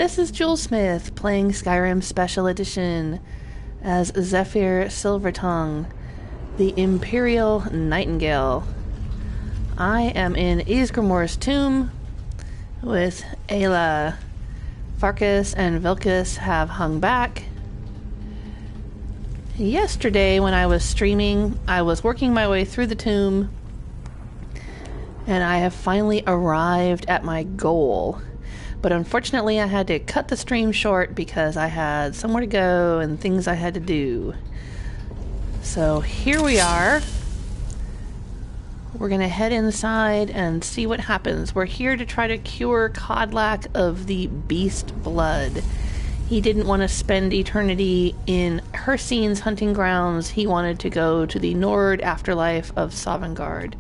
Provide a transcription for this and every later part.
this is Smith playing Skyrim Special Edition as Zephyr Silvertongue, the Imperial Nightingale. I am in Ysgramor's tomb with Ayla. Farkas and Vilkas have hung back. Yesterday when I was streaming, I was working my way through the tomb, and I have finally arrived at my goal. But unfortunately, I had to cut the stream short because I had somewhere to go and things I had to do. So here we are. We're going to head inside and see what happens. We're here to try to cure Kodlak of the beast blood. He didn't want to spend eternity in Hircine's hunting grounds. He wanted to go to the Nord afterlife of Sovngarde.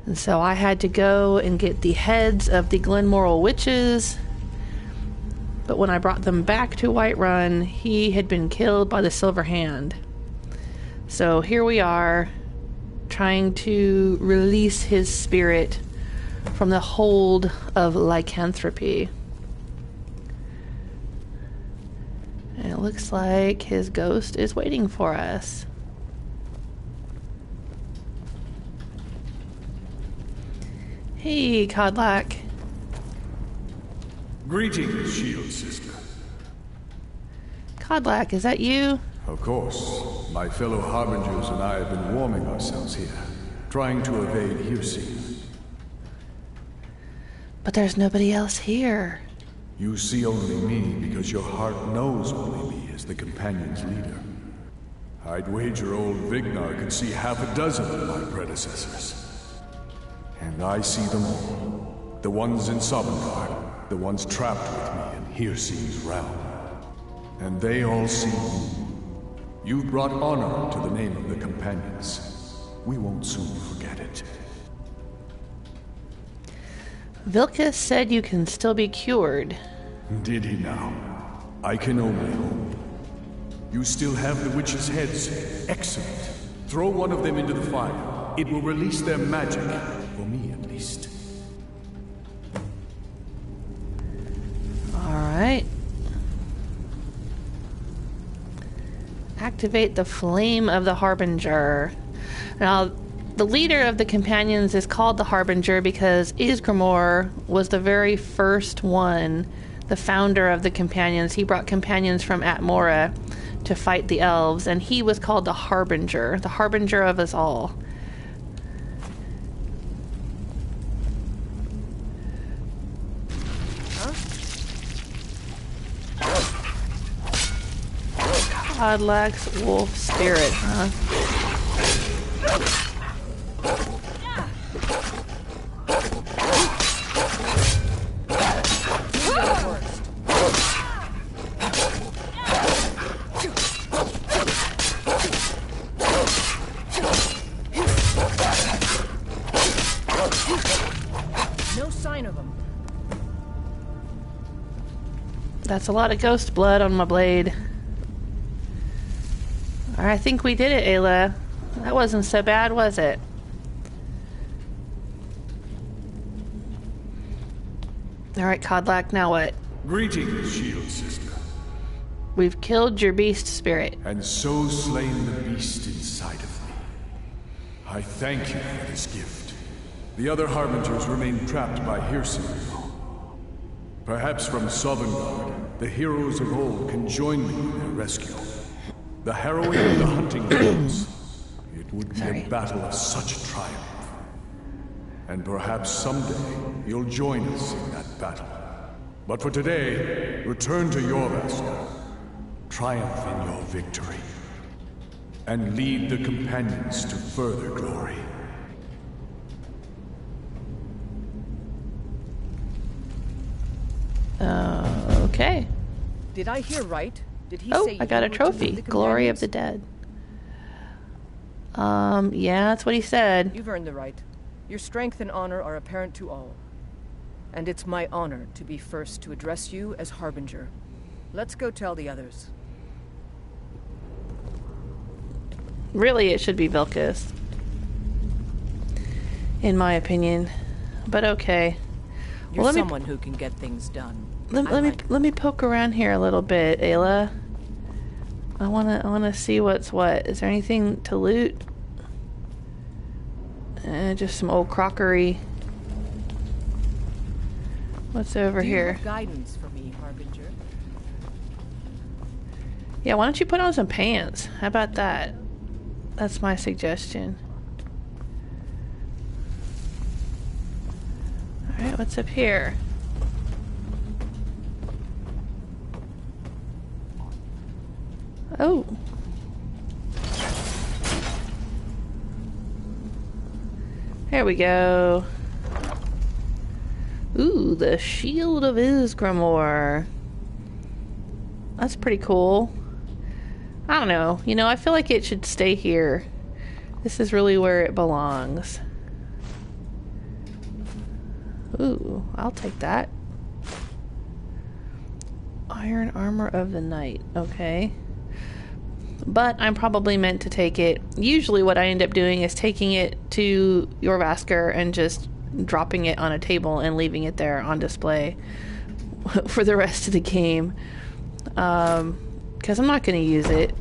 And so I had to go and get the heads of the Glenmoral witches. But when I brought them back to Whiterun, he had been killed by the Silver Hand. So here we are, trying to release his spirit from the hold of lycanthropy. And it looks like his ghost is waiting for us. Hey, Kodlak. Greetings, Shield Sister. Kodlak, is that you? Of course. My fellow Harbingers and I have been warming ourselves here, trying to evade Hircine. But there's nobody else here. You see only me because your heart knows only me as the Companion's leader. I'd wager old Vighar could see half a dozen of my predecessors. And I see them all. The ones in Sovngarde, the ones trapped with me in Hircine's realm. And they all see you. You've brought honor to the name of the Companions. We won't soon forget it. Vilkas said you can still be cured. Did he now? I can only hope. You still have the witches' heads. Excellent. Throw one of them into the fire. It will release their magic. For me, at least. Alright. Activate the Flame of the Harbinger. Now, the leader of the Companions is called the Harbinger because Ysgramor was the very first one, the founder of the Companions. He brought companions from Atmora to fight the elves, and he was called the Harbinger of us all. Kodlak's wolf spirit, huh? No sign of him. That's a lot of ghost blood on my blade. I think we did it, Ayla. That wasn't so bad, was it? Alright, Kodlak, now what? Greetings, Shield Sister. We've killed your beast spirit. And so slain the beast inside of me. I thank you for this gift. The other Harbingers remain trapped by Hircine. Perhaps from Sovngarde, the heroes of old can join me in their rescue. The harrowing of the hunting grounds. It would be a battle of such triumph. And perhaps someday you'll join us in that battle. But for today, return to Jorrvaskr. Triumph in your victory. And lead the Companions to further glory. Okay. Did I hear right? Did he Oh, say I got a trophy. Glory of the Dead. Yeah, that's what he said. You've earned the right. Your strength and honor are apparent to all. And it's my honor to be first to address you as Harbinger. Let's go tell the others. Really, it should be Vilkas. In my opinion. But okay. You're someone who can get things done. Let me poke around here a little bit, Ayla. I wanna see what's what. Is there anything to loot? Just some old crockery. What's over here? Have guidance for me, Harbinger? Yeah, why don't you put on some pants? How about that? That's my suggestion. Alright, what's up here? Oh. There we go. Ooh, the Shield of Ysgramor. That's pretty cool. I don't know. You know, I feel like it should stay here. This is really where it belongs. Ooh, I'll take that. Iron Armor of the Night. Okay. But I'm probably meant to take it. Usually what I end up doing is taking it to Jorrvaskr and just dropping it on a table and leaving it there on display for the rest of the game. Because I'm not going to use it.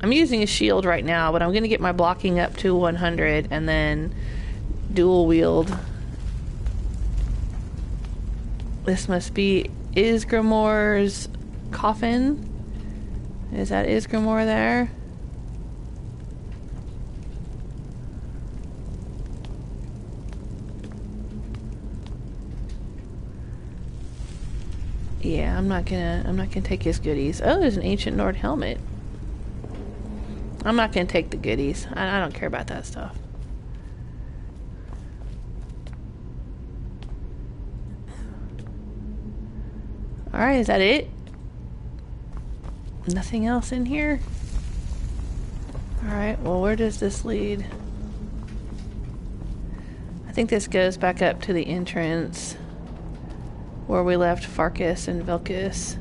I'm using a shield right now, but I'm going to get my blocking up to 100 and then dual wield. This must be Ysgramor's coffin. Is that Ysgramor there? Yeah, I'm not gonna take his goodies. Oh, there's an ancient Nord helmet. I'm not gonna take the goodies. I don't care about that stuff. Alright, is that it? Nothing else in here? Alright, well, where does this lead? I think this goes back up to the entrance where we left Farkas and Vilkas.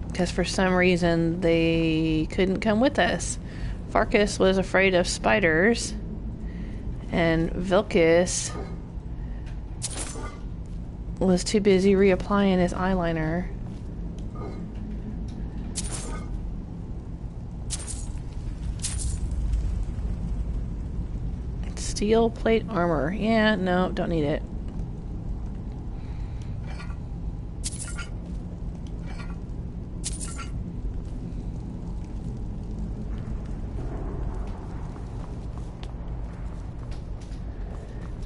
Because for some reason they couldn't come with us. Farkas was afraid of spiders, and Vilkas was too busy reapplying his eyeliner. Steel plate armor. Yeah, no, don't need it.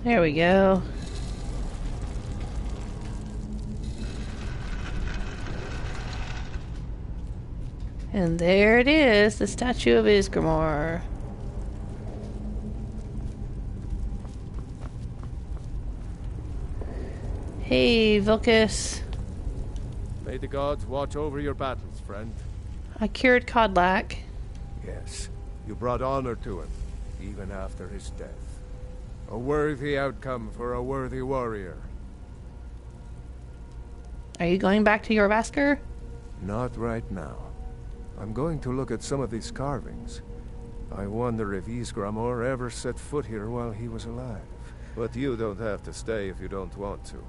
There we go. And there it is, the statue of Ysgramor. Hey, Vilkas. May the gods watch over your battles, friend. I cured Kodlak. Yes, you brought honor to him, even after his death. A worthy outcome for a worthy warrior. Are you going back to Jorrvaskr? Not right now. I'm going to look at some of these carvings. I wonder if Ysgramor ever set foot here while he was alive. But you don't have to stay if you don't want to.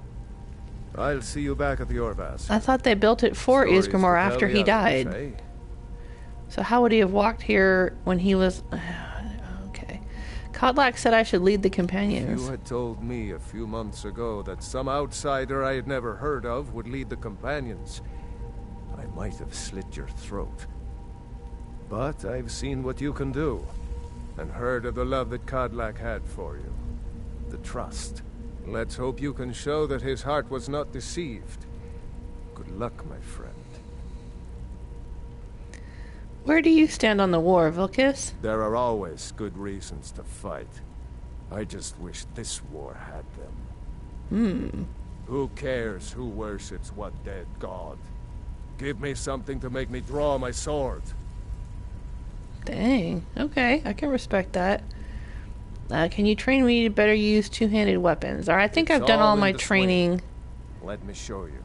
I'll see you back at the Jorrvaskr. I thought they built it for Stories Ysgramor to tell after the he others, died. eh? So how would he have walked here when he was... Okay. Kodlak said I should lead the If companions. you had told me a few months ago that some outsider I had never heard of would lead the companions, I might have slit your throat. But I've seen what you can do, and heard of the love that Kodlak had for you. The trust. Let's hope you can show that his heart was not deceived. Good luck, my friend. Where do you stand on the war, Vilkas? There are always good reasons to fight. I just wish this war had them. Who cares who worships what dead god? Give me something to make me draw my sword. Dang. Okay, I can respect that. Can you train me to better use two-handed weapons? Or I think It's I've done all all in my the training. Let me show you.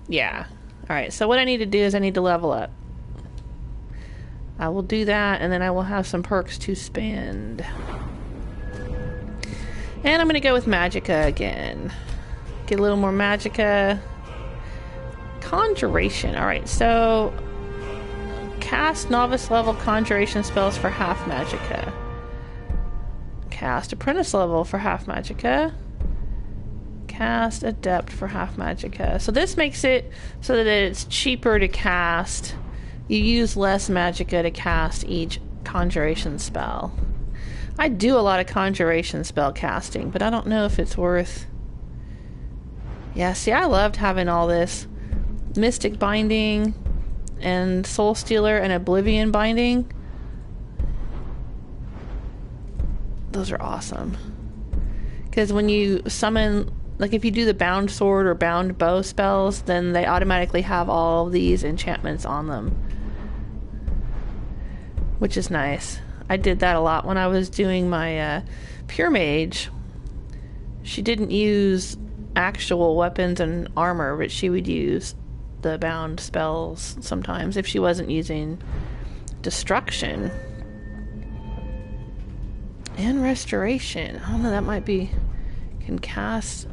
Yeah. Alright, so what I need to do is I need to level up. I will do that, and then I will have some perks to spend. And I'm going to go with Magicka again. Get a little more Magicka. Conjuration. Alright, so... Cast novice level conjuration spells for half Magicka. Cast apprentice level for half Magicka. Cast adept for half Magicka. So this makes it so that it's cheaper to cast. You use less Magicka to cast each conjuration spell. I do a lot of conjuration spell casting, but I don't know if it's worth... Yeah, see, I loved having all this Mystic Binding and Soul Stealer and Oblivion Binding. Those are awesome. Because when you summon, like if you do the Bound Sword or Bound Bow spells, then they automatically have all these enchantments on them. Which is nice. I did that a lot when I was doing my Pure Mage. She didn't use actual weapons and armor, but she would use the bound spells sometimes if she wasn't using destruction. And restoration. I don't know, that might be... Can cast...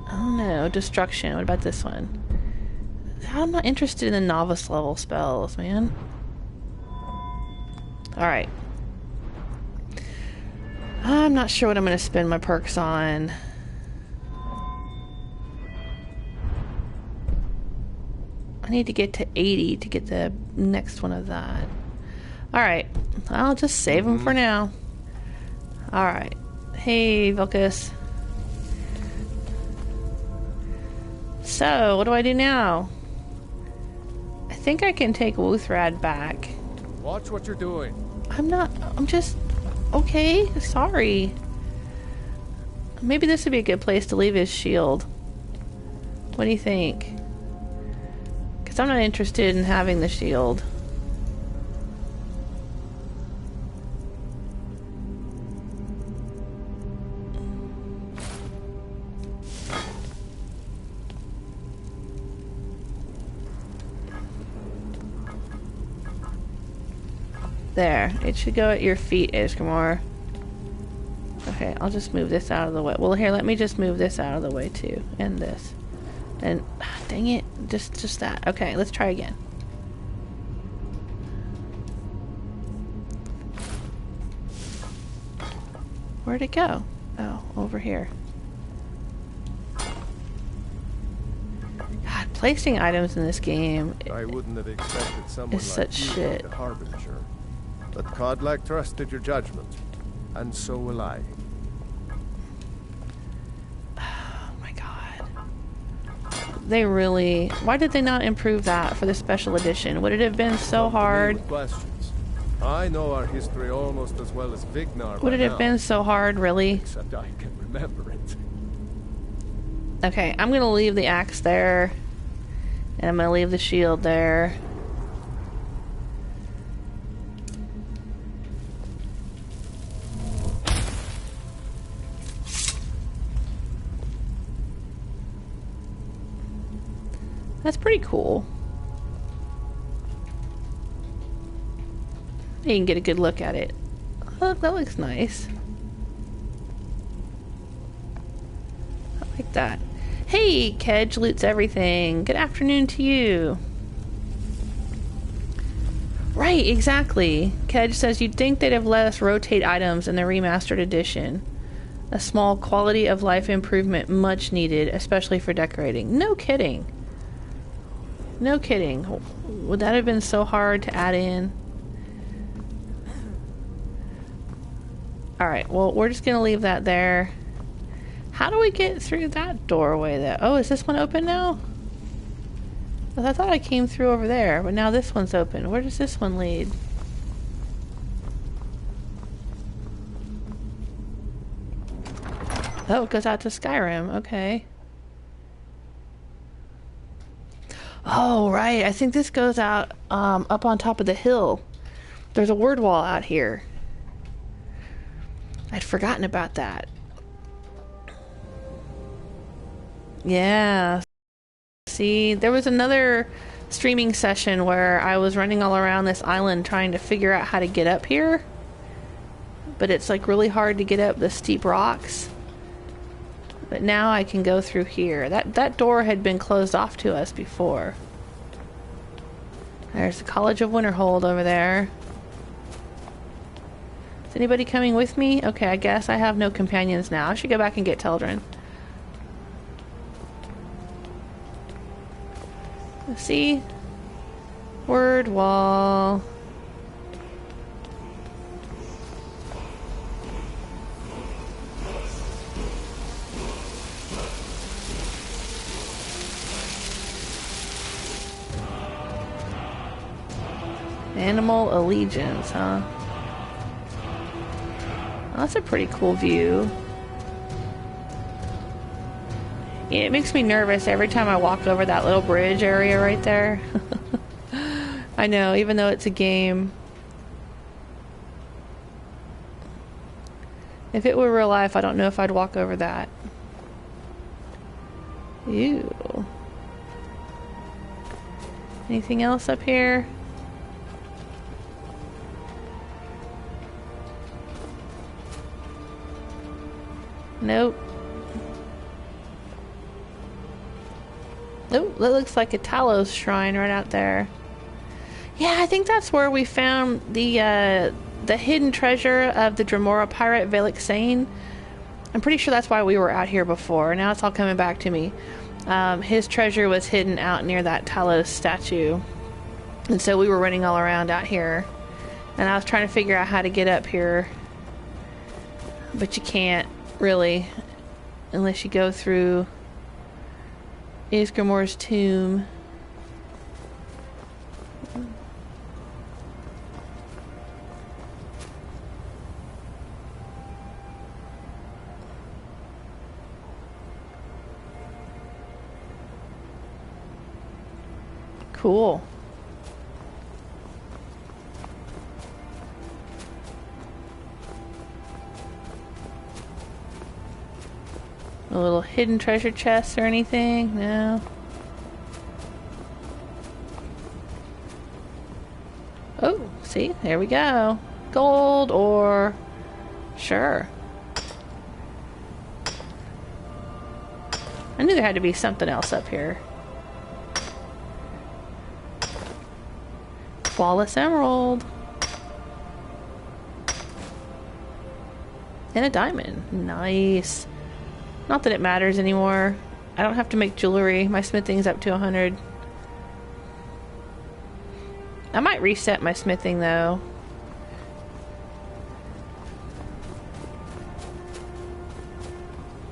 I don't know, destruction. What about this one? I'm not interested in the novice level spells, man. Alright. I'm not sure what I'm going to spend my perks on. I need to get to 80 to get the next one of that. Alright. I'll just save them for now. Alright. Hey, Vilkas. So, what do I do now? I think I can take Wuthrad back. Watch what you're doing. I'm just... Okay, sorry. Maybe this would be a good place to leave his shield. What do you think? Because I'm not interested in having the shield. There. It should go at your feet, Ysgramor. Okay, I'll just move this out of the way. Well, here, let me just move this out of the way, too. And this. And, dang it. Just that. Okay, let's try again. Where'd it go? Oh, over here. God, placing items in this game... I wouldn't have expected someone is like such you shit. to Harbinger. But Kodlak trusted your judgment, and so will I. Oh my god. They really... Why did they not improve that for the special edition? Would it have been so hard? Questions. I know our history almost as well as Vighar. Would it have been so hard, really? Except I can remember it. Okay, I'm gonna leave the axe there. And I'm gonna leave the shield there. That's pretty cool. You can get a good look at it. Look, that looks nice. I like that. Hey, Kedge loots everything. Good afternoon to you. Right, exactly. Kedge says you'd think they'd have let us rotate items in the remastered edition. A small quality of life improvement much needed, especially for decorating. No kidding. No kidding. Would that have been so hard to add in? Alright, well, we're just going to leave that there. How do we get through that doorway there? Oh, is this one open now? I thought I came through over there, but now this one's open. Where does this one lead? Oh, it goes out to Skyrim. Okay. Oh, right. I think this goes out up on top of the hill. There's a word wall out here. I'd forgotten about that. Yeah. See, there was another streaming session where I was running all around this island trying to figure out how to get up here. but it's like really hard to get up the steep rocks. But now I can go through here. That door had been closed off to us before. There's the College of Winterhold over there. Is anybody coming with me? Okay, I guess I have no companions now. I should go back and get Teldryn. Let's see. Word wall. Animal Allegiance, huh? Well, that's a pretty cool view. Yeah, it makes me nervous every time I walk over that little bridge area right there. I know, even though it's a game. If it were real life, I don't know if I'd walk over that. Ew. Anything else up here? Nope. Oh, that looks like a Talos shrine right out there. Yeah, I think that's where we found the hidden treasure of the Dremora pirate Valak Sane. I'm pretty sure that's why we were out here before. Now it's all coming back to me. His treasure was hidden out near that Talos statue. And so we were running all around out here. And I was trying to figure out how to get up here. But you can't, really. Unless you go through Ysgramor's tomb. Cool. A little hidden treasure chest or anything? No. Oh, see? There we go. Gold or... Sure. I knew there had to be something else up here. Flawless emerald. And a diamond. Nice. Not that it matters anymore. I don't have to make jewelry. My smithing's up to 100. I might reset my smithing though.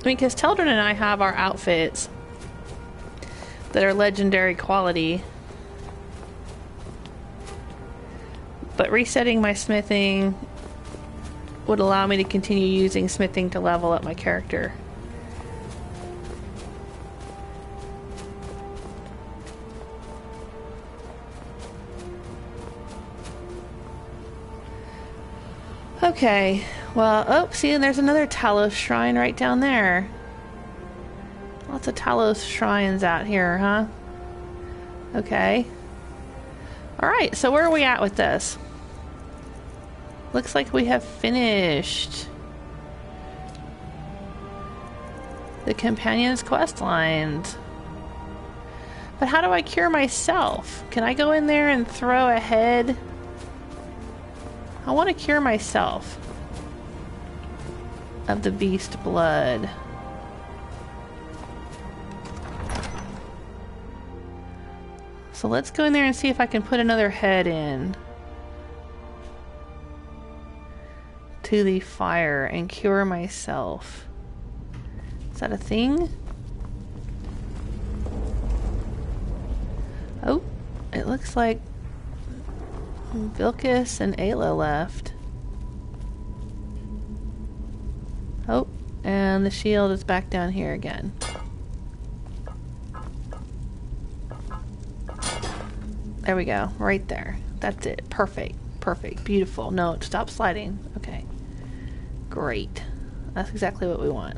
I mean, because Teldryn and I have our outfits that are legendary quality. But resetting my smithing would allow me to continue using smithing to level up my character. Okay, well, oh, see, and there's another Talos shrine right down there. Lots of Talos shrines out here, huh? Okay. Alright, so where are we at with this? Looks like we have finished the companion's quest lines. But how do I cure myself? Can I go in there and throw a head? I want to cure myself of the beast blood. So let's go in there and see if I can put another head in to the fire and cure myself. Is that a thing? Oh, it looks like Vilkas and Ayla left. Oh, and the shield is back down here again. There we go, right there. That's it. Perfect. Perfect. Beautiful. No, stop sliding. Okay. Great. That's exactly what we want.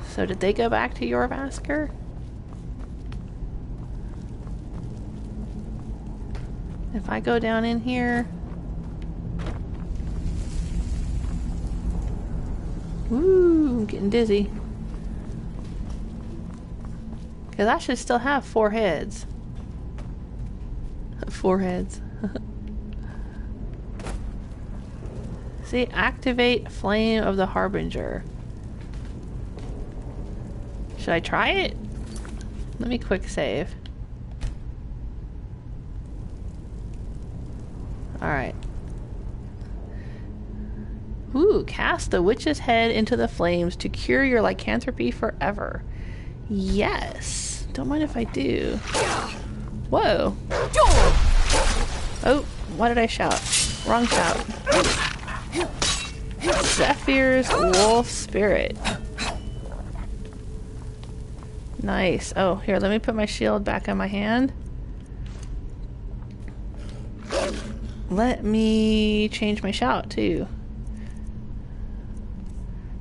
So did they go back to Jorrvaskr? If I go down in here... Ooh, I'm getting dizzy. Because I should still have 4 heads. 4 heads. See, activate Flame of the Harbinger. Should I try it? Let me quick save. Alright. Ooh, cast the witch's head into the flames to cure your lycanthropy forever. Yes. Don't mind if I do. Whoa. Oh, what did I shout? Wrong shout. Zephyr's wolf spirit. Nice. Oh, here, let me put my shield back on my hand. Let me change my shout, too.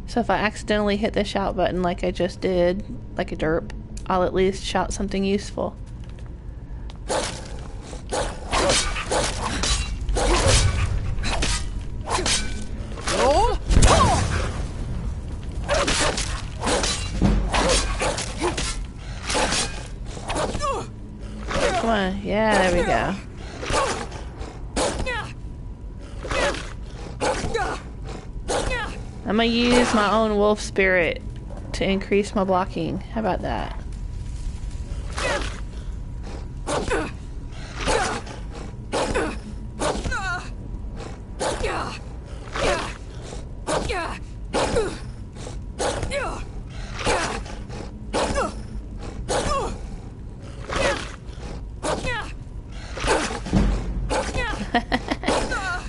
So if I accidentally hit the shout button like I just did, like a derp, I'll at least shout something useful. Come on. Yeah, there we go. I'm gonna use my own wolf spirit to increase my blocking. How about that?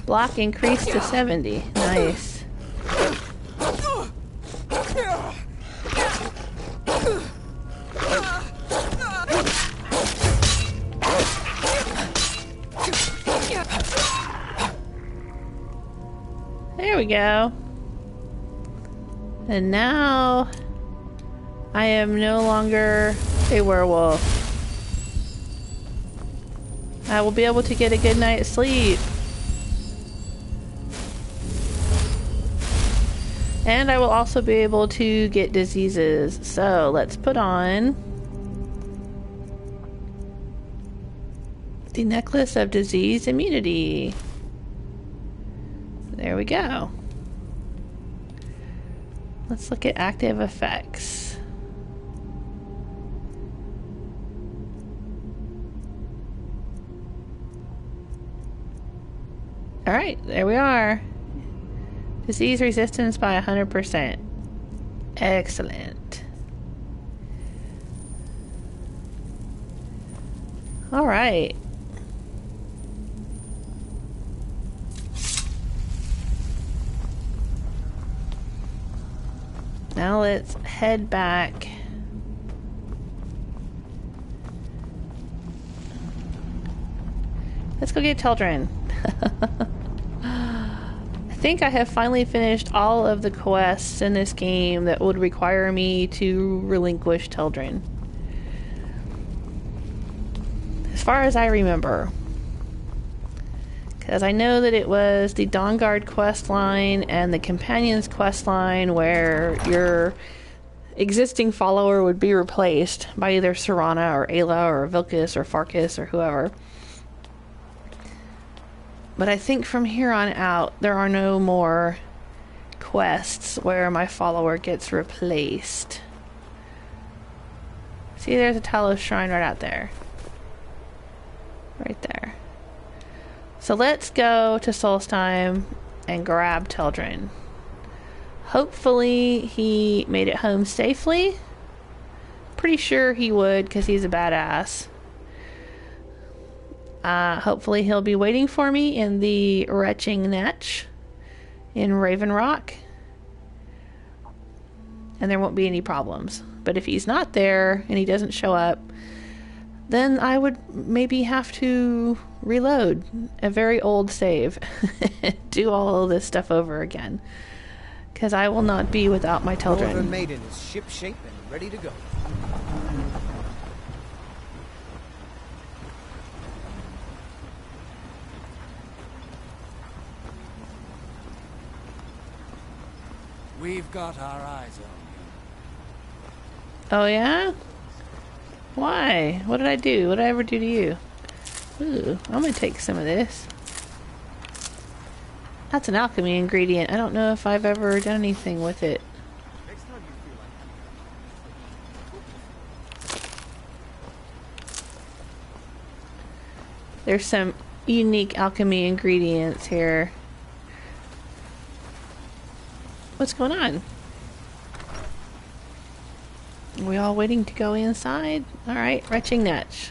Block increased to 70. Nice. There we go. And now I am no longer a werewolf. I will be able to get a good night's sleep. And I will also be able to get diseases. So let's put on the Necklace of Disease Immunity. There we go. Let's look at active effects. Alright, there we are. Disease resistance by 100%. Excellent. Alright. Now let's head back. Let's go get Teldryn. I think I have finally finished all of the quests in this game that would require me to relinquish Teldryn. As far as I remember. Because I know that it was the Dawnguard quest line and the Companions quest line where your existing follower would be replaced by either Serana or Ayla or Vilkas or Farkas or whoever. But I think from here on out, there are no more quests where my follower gets replaced. See, there's a Talos Shrine right out there. Right there. So let's go to Solstheim and grab Teldryn. Hopefully he made it home safely. Pretty sure he would, because he's a badass. Hopefully he'll be waiting for me in the Retching Netch in Raven Rock. And there won't be any problems. But if he's not there and he doesn't show up, then I would maybe have to reload a very old save. Do all of this stuff over again. Because I will not be without my Teldryn. Northern Maiden is shipshape and ready to go. We've got our eyes on Oh, yeah? Why? What did I do? What did I ever do to you? Ooh, I'm gonna take some of this. That's an alchemy ingredient. I don't know if I've ever done anything with it. There's some unique alchemy ingredients here. What's going on? Are we all waiting to go inside? Alright, retching Netch.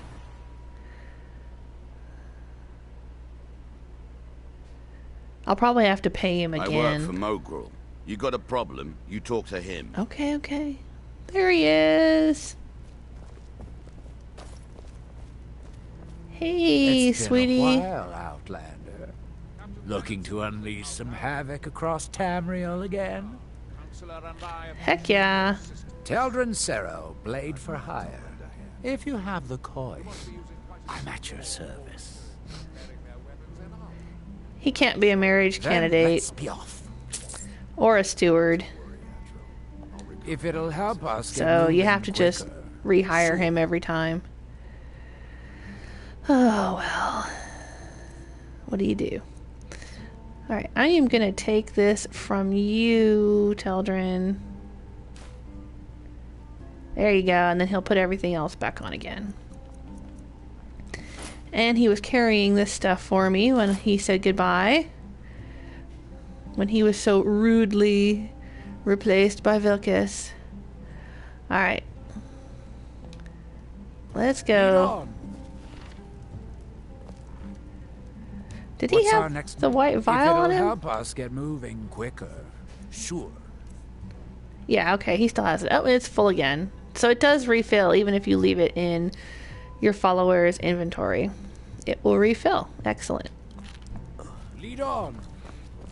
I'll probably have to pay him again. I work for Mogrel. You got a problem, you talk to him. Okay, okay. There he is. Hey, It's sweetie. been a while, Outlander. Looking to unleash some havoc across Tamriel again? Heck yeah. Teldryn Sero, blade for hire. If you have the coin, I'm at your service. He can't be a marriage Then candidate let's be off. or a steward. If it'll help us get So you moving have to just quicker. rehire him every time. Oh, well. What do you do? Alright, I am going to take this from you, Teldryn. There you go, and then he'll put everything else back on again. And he was carrying this stuff for me when he said goodbye. When he was so rudely replaced by Vilkas. Alright. Let's go. Did he What's our have next the white move? vial on If him? it'll help us get moving quicker, sure. Yeah, okay, he still has it. Oh, it's full again. So it does refill even if you leave it in your follower's inventory. It will refill. Excellent. Lead on.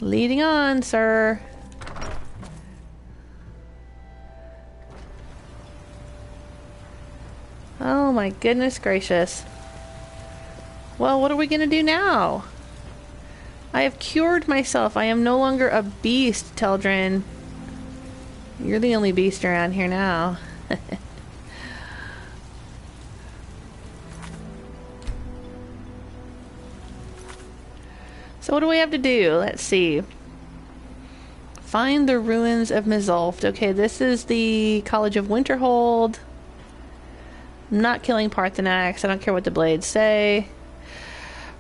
Leading on, sir. Oh my goodness gracious. Well, what are we gonna do now? I have cured myself. I am no longer a beast, Teldryn. You're the only beast around here now. So what do we have to do? Let's see. Find the ruins of Mizulft. Okay, this is the College of Winterhold. I'm not killing Parthenax. I don't care what the blades say.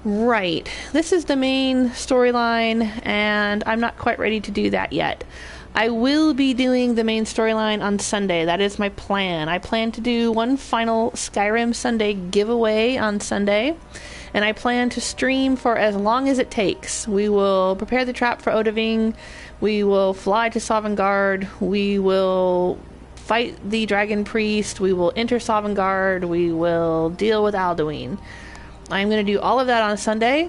Right. This is the main storyline, and I'm not quite ready to do that yet. I will be doing the main storyline on Sunday. That is my plan. I plan to do one final Skyrim Sunday giveaway on Sunday, and I plan to stream for as long as it takes. We will prepare the trap for Odahviing. We will fly to Sovngarde. We will fight the Dragon Priest. We will enter Sovngarde. We will deal with Alduin. I'm going to do all of that on Sunday,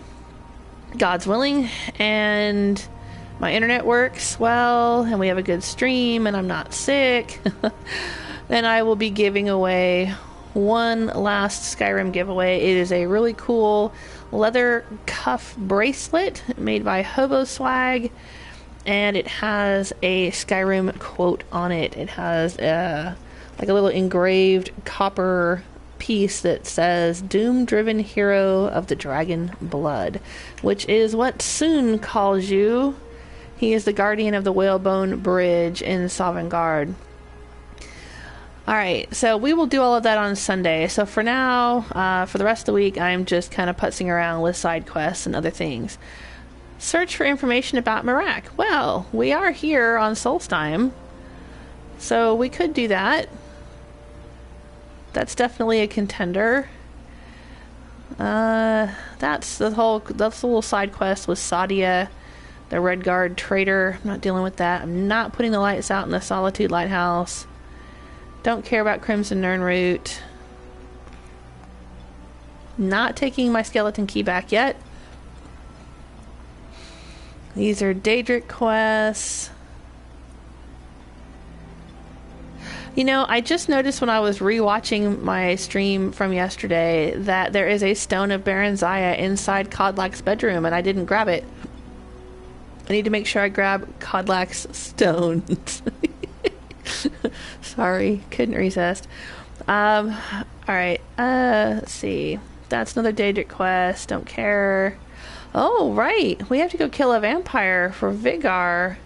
God's willing, and my internet works well, and we have a good stream, and I'm not sick. Then I will be giving away one last Skyrim giveaway. It is a really cool leather cuff bracelet made by Hobo Swag, and it has a Skyrim quote on it. It has like a little engraved copper piece that says Doom-driven hero of the Dragon Blood, which is what Soon calls you. He is the guardian of the Whalebone Bridge in Sovngarde. Alright, so we will do all of that on Sunday. So for now, for the rest of the week, I'm just kind of putzing around with side quests and other things. Search for information about Merak. Well, we are here on Solstheim, so we could do that. That's definitely a contender. That's the little side quest with Sadia, the Redguard traitor. I'm not dealing with that. I'm not putting the lights out in the Solitude Lighthouse. Don't care about Crimson Nirnroot. Not taking my skeleton key back yet. These are Daedric quests. You know, I just noticed when I was rewatching my stream from yesterday that there is a Stone of Baron Zaya inside Kodlak's bedroom, and I didn't grab it. I need to make sure I grab Kodlak's stones. Sorry, couldn't resist. Alright, let's see. That's another Daedric quest, don't care. Oh, right, we have to go kill a vampire for Vighar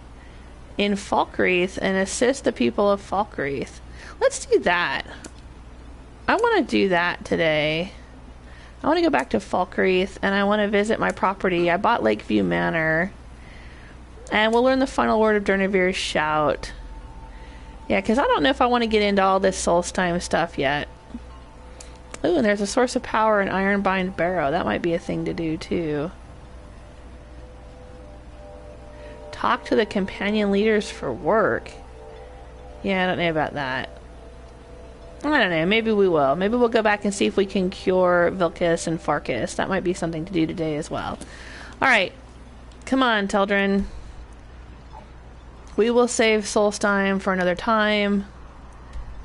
in Falkreath and assist the people of Falkreath. Let's do that. I want to do that today. I want to go back to Falkreath and I want to visit my property. I bought Lakeview Manor. And we'll learn the final word of Dernevir's shout. Yeah, because I don't know if I want to get into all this Solstheim stuff yet. Ooh, and there's a source of power in Ironbind Barrow. That might be a thing to do too. Talk to the companion leaders for work. Yeah, I don't know about that. I don't know. Maybe we will. Maybe we'll go back and see if we can cure Vilkas and Farkas. That might be something to do today as well. Alright. Come on, Teldryn. We will save Solstheim for another time.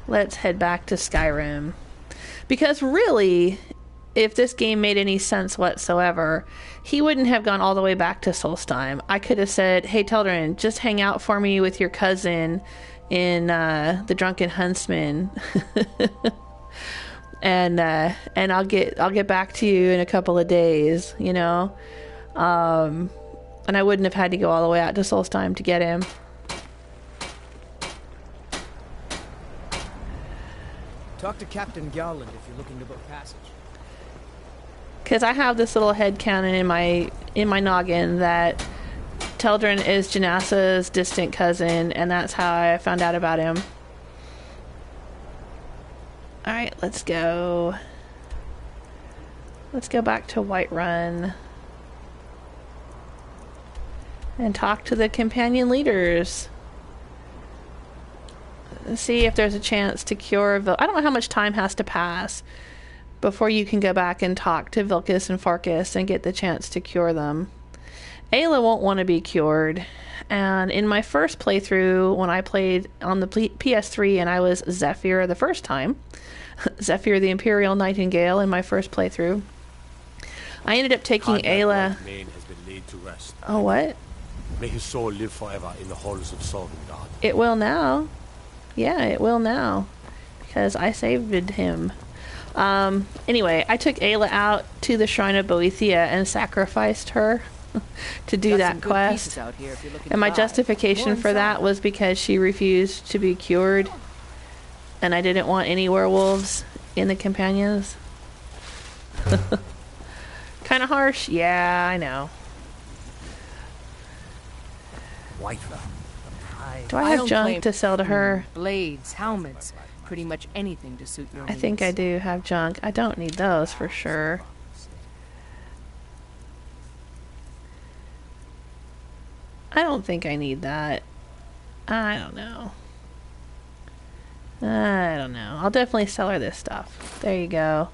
Let's head back to Skyrim. Because really, if this game made any sense whatsoever, he wouldn't have gone all the way back to Solstheim. I could have said, hey Teldryn, just hang out for me with your cousin in the Drunken Huntsman. and I'll get back to you in a couple of days, you know? And I wouldn't have had to go all the way out to Solstheim to get him. Talk to Captain Garland if you're looking to book passage. Because I have this little headcanon in my noggin that Teldryn is Janasa's distant cousin, and that's how I found out about him. Alright, let's go. Let's go back to Whiterun. And talk to the companion leaders. See if there's a chance to cure I don't know how much time has to pass before you can go back and talk to Vilkas and Farkas and get the chance to cure them. Ayla won't want to be cured. And in my first playthrough, when I played on the PS3 and I was Zephyr the first time, Zephyr the Imperial Nightingale in my first playthrough, I ended up taking Ayla... Has been laid to rest. Oh, what? May his soul live forever in the halls of Sovngarde. It will now. Yeah, it will now. Because I saved him. Anyway, I took Ayla out to the Shrine of Boethia and sacrificed her to do that quest. And my justification for that was because she refused to be cured. And I didn't want any werewolves in the companions. Kind of harsh? Yeah, I know. Whiterun. Do I have junk to sell to her? Blades, helmets, pretty much anything to suit your needs. I think I do have junk. I don't need those for sure. I don't think I need that. I don't know. I'll definitely sell her this stuff. There you go.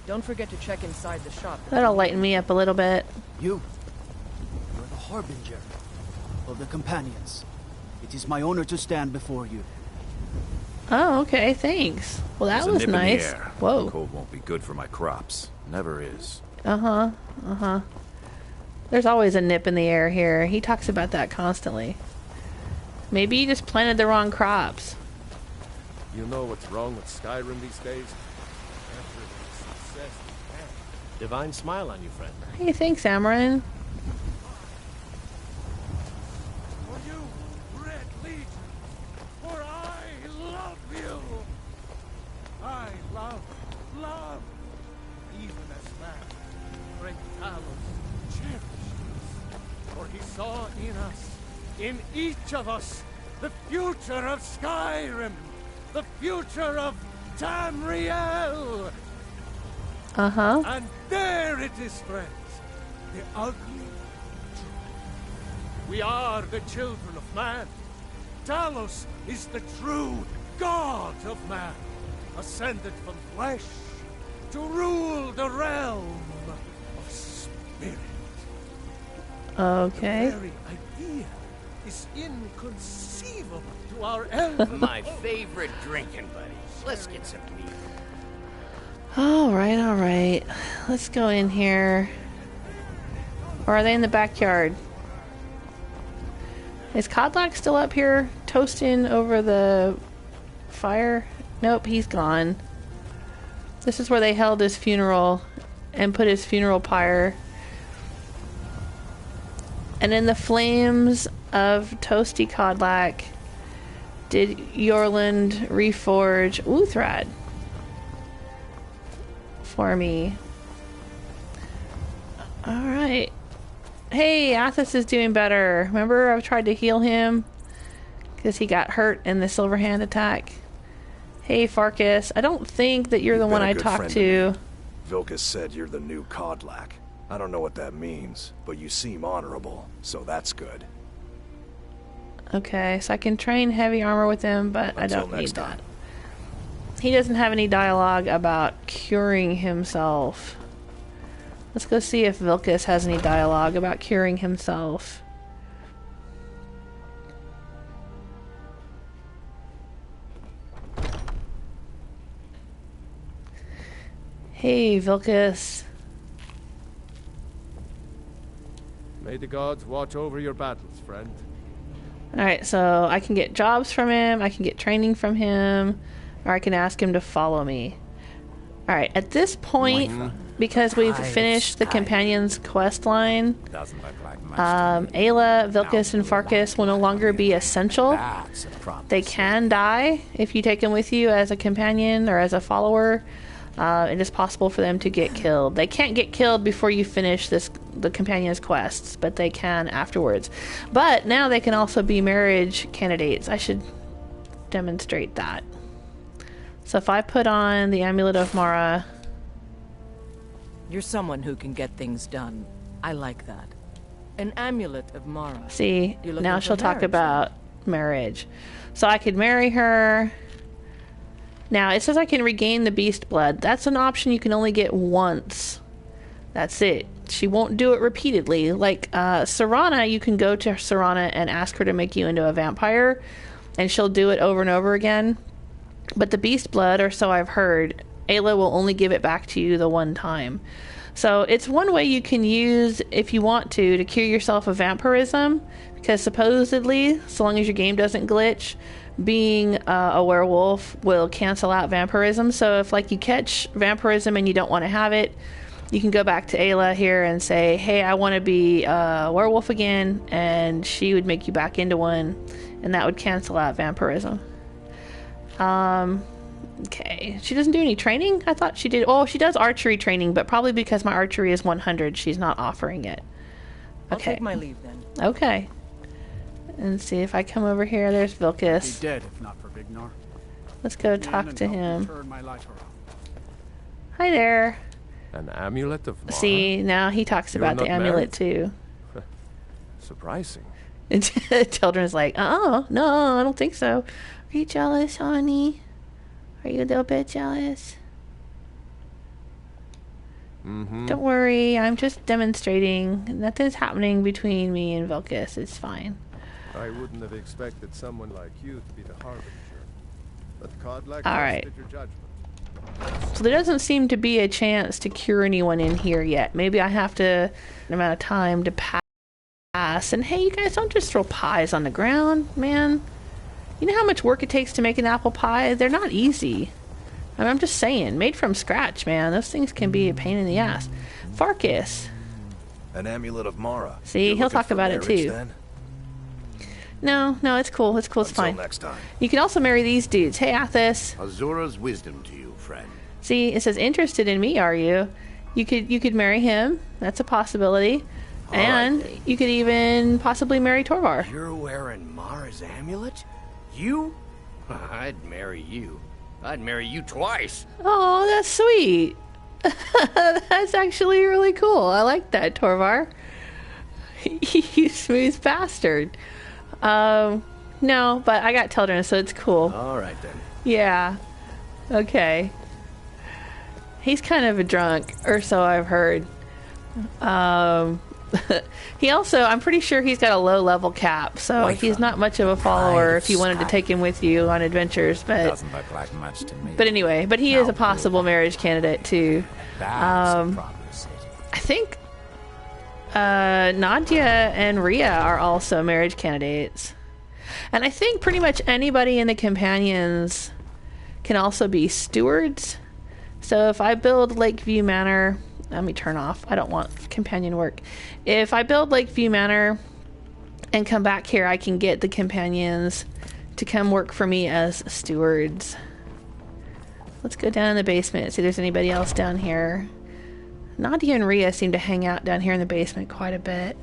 Don't forget to check inside the shop. That'll lighten me up a little bit. You're the Harbinger of the companions. It is my honor to stand before you. Oh, okay, thanks. Well, that was nice. Whoa. The cold won't be good for my crops. Never is. There's always a nip in the air here. He talks about that constantly. Maybe you just planted the wrong crops. You know what's wrong with Skyrim these days? Divine smile on you, friend. Hey, thanks, Amaran. For you, Red Legion, for I love you. I love, even as man, great Talos cherishes. For he saw in us, in each of us, the future of Skyrim, the future of Tamriel. And there it is, friends. The ugly truth. We are the children of man. Talos is the true god of man, ascended from flesh to rule the realm of spirit. Okay. The very idea is inconceivable to our elven. My favorite drinking buddy. Let's get some meat. Alright. Let's go in here. Or are they in the backyard? Is Kodlak still up here toasting over the fire? Nope, he's gone. This is where they held his funeral and put his funeral pyre. And in the flames of toasty Kodlak did Yorland reforge Uthrad for me. Alright. Hey, Athos is doing better. Remember I tried to heal him? Because he got hurt in the Silver Hand attack. Hey, Farkas. I don't think that you're the one I talked to. Vilkas said you're the new Kodlak. I don't know what that means, but you seem honorable, so that's good. Okay, so I can train heavy armor with him, but I don't need that. He doesn't have any dialogue about curing himself. Let's go see if Vilkas has any dialogue about curing himself. Hey, Vilkas. May the gods watch over your battles, friend. Alright, so I can get jobs from him, I can get training from him, or I can ask him to follow me. Alright, at this point, because we've finished the companion's quest line, Ayla, Vilkas, and Farkas will no longer be essential. They can die if you take them with you as a companion or as a follower. It is possible for them to get killed. They can't get killed before you finish the companion's quests, but they can afterwards. But now they can also be marriage candidates. I should demonstrate that. So if I put on the Amulet of Mara... You're someone who can get things done. I like that. An Amulet of Mara. See, now she'll talk about marriage. So I could marry her... Now, it says I can regain the beast blood. That's an option you can only get once. That's it. She won't do it repeatedly. Like, Serana, you can go to Serana and ask her to make you into a vampire, and she'll do it over and over again. But the beast blood, or so I've heard, Ayla will only give it back to you the one time. So it's one way you can use, if you want to cure yourself of vampirism, because supposedly, so long as your game doesn't glitch, being a werewolf will cancel out vampirism. So if like you catch vampirism and you don't want to have it, you can go back to Ayla here and say, hey, I want to be a werewolf again, and she would make you back into one, and that would cancel out vampirism. Okay, she doesn't do any training? I thought she did. Oh, she does archery training, but probably because my archery is 100, she's not offering it. Okay. I'll take my leave then. Okay. And see if I come over here. There's Vilkas. Be dead if not for Vighar. Let's go talk to him. Hi there. An amulet of Mara? See, now he talks about the amulet too. Surprising. And Teldryn's like, oh, no, I don't think so. Are you jealous, honey? Are you a little bit jealous? Don't worry, I'm just demonstrating. Nothing's happening between me and Vilkas. It's fine. I wouldn't have expected someone like you to be the Harbinger. But Kodlak trusted your judgment. So there doesn't seem to be a chance to cure anyone in here yet. Maybe I have to an amount of time to pass. And hey, you guys don't just throw pies on the ground, man. You know how much work it takes to make an apple pie? They're not easy. I mean, I'm just saying, made from scratch, man. Those things can be a pain in the ass. Farkas. An amulet of Mara. See, he'll talk about it too. Then? No, it's cool. It's cool. It's fine. Next time. You can also marry these dudes. Hey, Athos. Azura's wisdom to you, friend. See, it says interested in me, are you? You could marry him. That's a possibility. And you could even possibly marry Torvar. You're wearing Mara's amulet? You? I'd marry you. I'd marry you twice. Oh, that's sweet. That's actually really cool. I like that, Torvar. You smooth bastard. No, but I got Teldryn, so it's cool. All right, then. Yeah. Okay. He's kind of a drunk, or so I've heard. He also, I'm pretty sure he's got a low level cap, so he's not much of a follower if you wanted to take him with you on adventures, but doesn't look like much to me. But anyway, he is a possible marriage candidate too. I think Nadia and Rhea are also marriage candidates. And I think pretty much anybody in the companions can also be stewards. So if I build Lakeview Manor, let me turn off. I don't want companion work. If I build Lakeview Manor and come back here, I can get the companions to come work for me as stewards. Let's go down in the basement and see if there's anybody else down here. Nadia and Rhea seem to hang out down here in the basement quite a bit.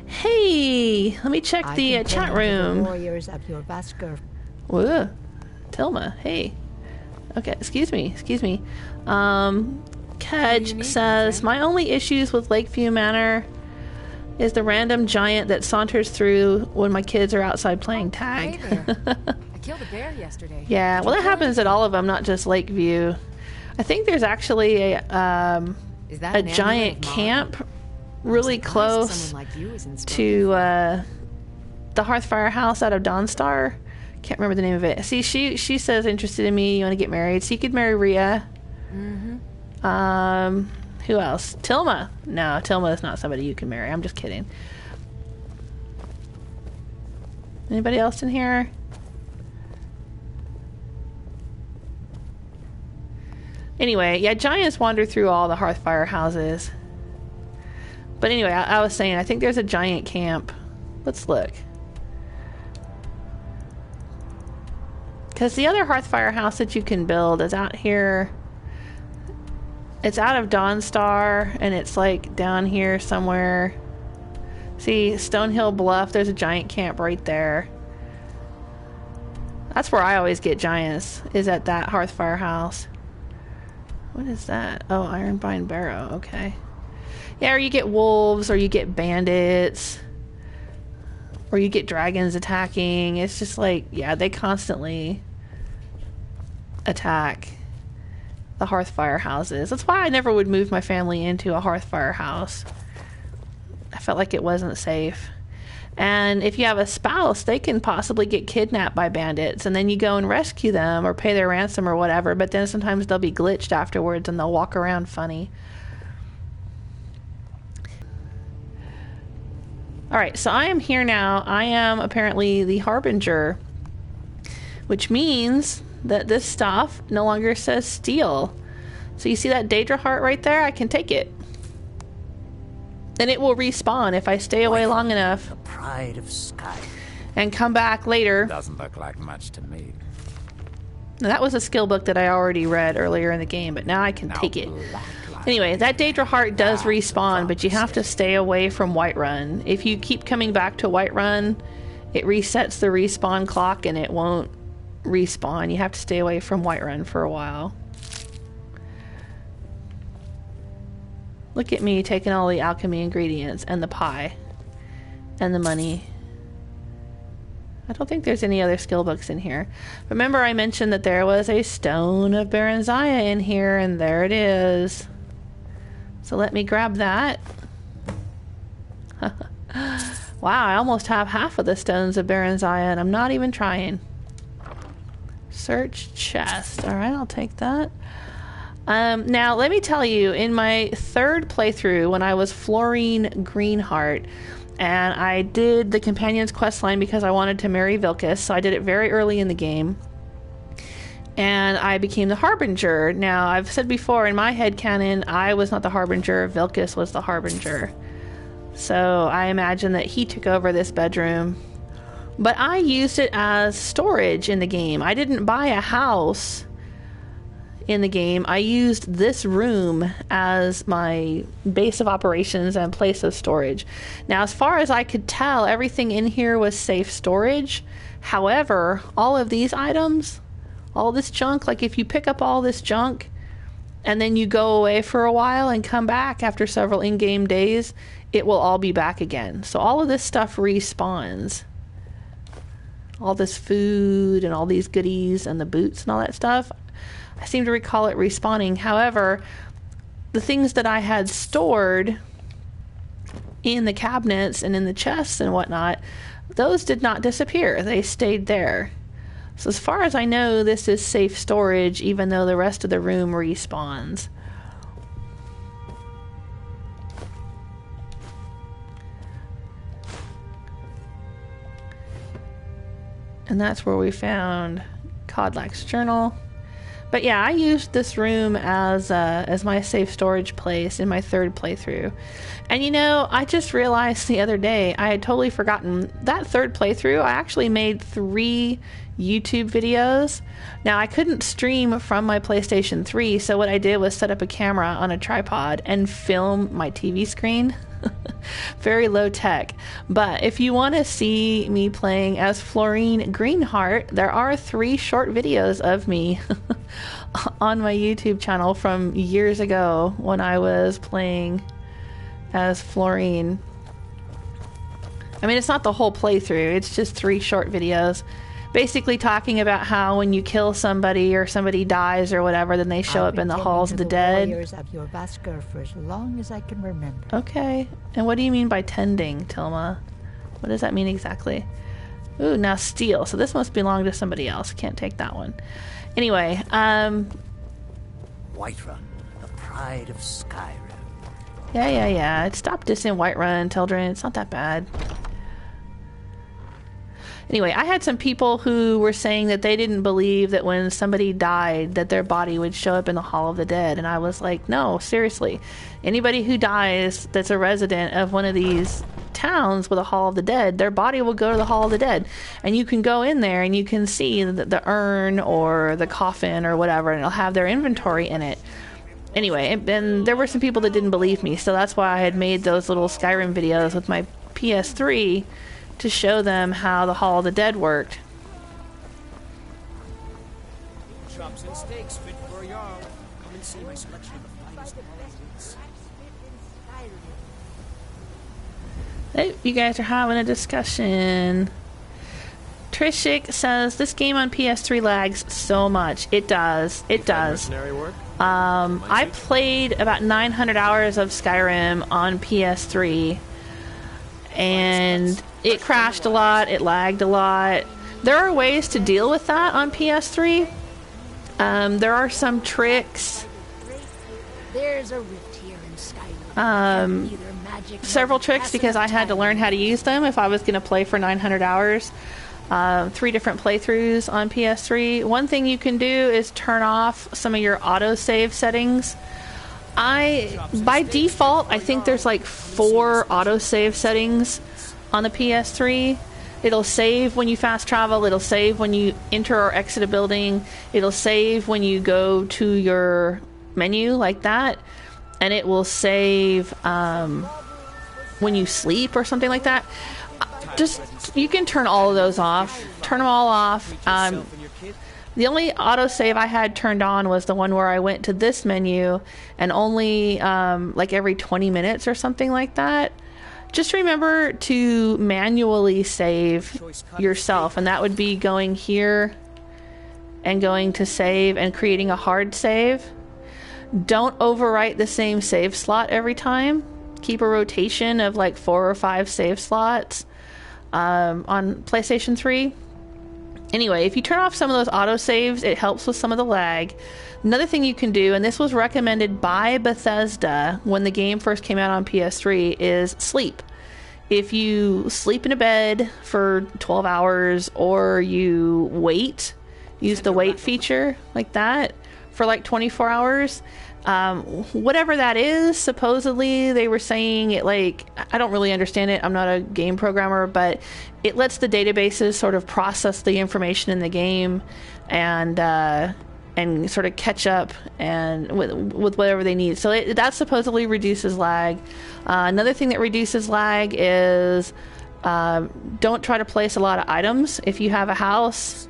Hey, let me check the chat room. Warriors of Jorrvaskr. Whoa, Tilma, hey. Okay, excuse me. Kedge says, my only issues with Lakeview Manor is the random giant that saunters through when my kids are outside playing tag. Hey there. I killed a bear yesterday. Yeah, well, that happens at all of them, not just Lakeview. I think there's actually a giant camp really close to the Hearthfire house out of Dawnstar. Can't remember the name of it. See, she says interested in me. You want to get married, so you could marry Rhea. Mm-hmm. Who else? Tilma. No, Tilma is not somebody you can marry. I'm just kidding. Anybody else in here? Anyway, yeah, giants wander through all the Hearthfire houses. But anyway, I was saying, I think there's a giant camp. Let's look. Because the other Hearthfire house that you can build is out here. It's out of Dawnstar, and it's like down here somewhere. See, Stonehill Bluff, there's a giant camp right there. That's where I always get giants, is at that Hearthfire house. What is that? Oh, Ironbind Barrow, okay. Yeah, or you get wolves, or you get bandits, or you get dragons attacking. It's just like, yeah, they constantly attack the Hearthfire houses. That's why I never would move my family into a Hearthfire house. I felt like it wasn't safe. And if you have a spouse, they can possibly get kidnapped by bandits, and then you go and rescue them or pay their ransom or whatever, but then sometimes they'll be glitched afterwards and they'll walk around funny. Alright, so I am here now. I am apparently the Harbinger, which means that this stuff no longer says steal. So you see that Daedra heart right there? I can take it. And it will respawn if I stay away long enough. The pride of Sky. And come back later. Doesn't look like much to me. Now, that was a skill book that I already read earlier in the game, but now I can take it. Anyway, that Daedra heart does respawn, but you have to stay away from Whiterun. If you keep coming back to Whiterun, it resets the respawn clock and it won't respawn. You have to stay away from Whiterun for a while. Look at me taking all the alchemy ingredients and the pie and the money. I don't think there's any other skill books in here. Remember I mentioned that there was a Stone of Baranziah in here, and there it is. So let me grab that. Wow, I almost have half of the Stones of Baranziah, and I'm not even trying. Search chest. Alright, I'll take that. Now, let me tell you, in my third playthrough, when I was Florine Greenheart, and I did the Companion's questline because I wanted to marry Vilkas, so I did it very early in the game, and I became the Harbinger. Now, I've said before, in my headcanon, I was not the Harbinger, Vilkas was the Harbinger. So I imagine that he took over this bedroom. But I used it as storage in the game. I didn't buy a house in the game. I used this room as my base of operations and place of storage. Now, as far as I could tell, everything in here was safe storage. However, all of these items, all this junk, like if you pick up all this junk and then you go away for a while and come back after several in-game days, it will all be back again. So all of this stuff respawns. All this food and all these goodies and the boots and all that stuff, I seem to recall it respawning. However, the things that I had stored in the cabinets and in the chests and whatnot, those did not disappear. They stayed there. So as far as I know, this is safe storage, even though the rest of the room respawns. And that's where we found Kodlak's journal. But yeah, I used this room as my safe storage place in my third playthrough. And you know, I just realized the other day, I had totally forgotten that third playthrough. I actually made 3 YouTube videos. Now, I couldn't stream from my PlayStation 3, so what I did was set up a camera on a tripod and film my TV screen. Very low tech. But if you want to see me playing as Florine Greenheart, there are 3 short videos of me on my YouTube channel from years ago when I was playing as Florine. I mean, it's not the whole playthrough, it's just 3 short videos. Basically talking about how when you kill somebody or somebody dies or whatever, then they show up in the halls of the dead. Warriors of Jorrvaskr for as long as I can remember. Okay. And what do you mean by tending, Tilma? What does that mean exactly? Ooh, now steal. So this must belong to somebody else. Can't take that one. Anyway, Whiterun, the pride of Skyrim. Yeah. Stop dissing Whiterun, Teldryn. It's not that bad. Anyway, I had some people who were saying that they didn't believe that when somebody died that their body would show up in the Hall of the Dead. And I was like, no, seriously. Anybody who dies that's a resident of one of these towns with a Hall of the Dead, their body will go to the Hall of the Dead. And you can go in there and you can see the urn or the coffin or whatever, and it'll have their inventory in it. Anyway, and there were some people that didn't believe me, so that's why I had made those little Skyrim videos with my PS3 to show them how the Hall of the Dead worked. Chops and steaks fit for a Jarl. Come and see my selection of the finest wines. Hey, you guys are having a discussion. Trishik says, this game on PS3 lags so much. It does. It does. I played about 900 hours of Skyrim on PS3. And it crashed a lot, it lagged a lot. There are ways to deal with that on PS3. There are some tricks. There's a rift here in Skyrim. Several tricks because I had to learn how to use them if I was going to play for 900 hours. 3 different playthroughs on PS3. One thing you can do is turn off some of your autosave settings. By default, I think there's like 4 autosave settings on the PS3. It'll save when you fast travel, it'll save when you enter or exit a building, it'll save when you go to your menu like that, and it will save when you sleep or something like that. You can turn all of those off. Turn them all off. The only autosave I had turned on was the one where I went to this menu and only like every 20 minutes or something like that. Just remember to manually save yourself, and that would be going here and going to save and creating a hard save. Don't overwrite the same save slot every time. Keep a rotation of like 4 or 5 save slots on PlayStation 3. Anyway, if you turn off some of those autosaves, it helps with some of the lag. Another thing you can do, and this was recommended by Bethesda when the game first came out on PS3, is sleep. If you sleep in a bed for 12 hours or you wait, use the wait feature like that for like 24 hours, whatever that is, supposedly they were saying it, like, I don't really understand it, I'm not a game programmer, but it lets the databases sort of process the information in the game and sort of catch up and with whatever they need. So that supposedly reduces lag. Another thing that reduces lag is don't try to place a lot of items. If you have a house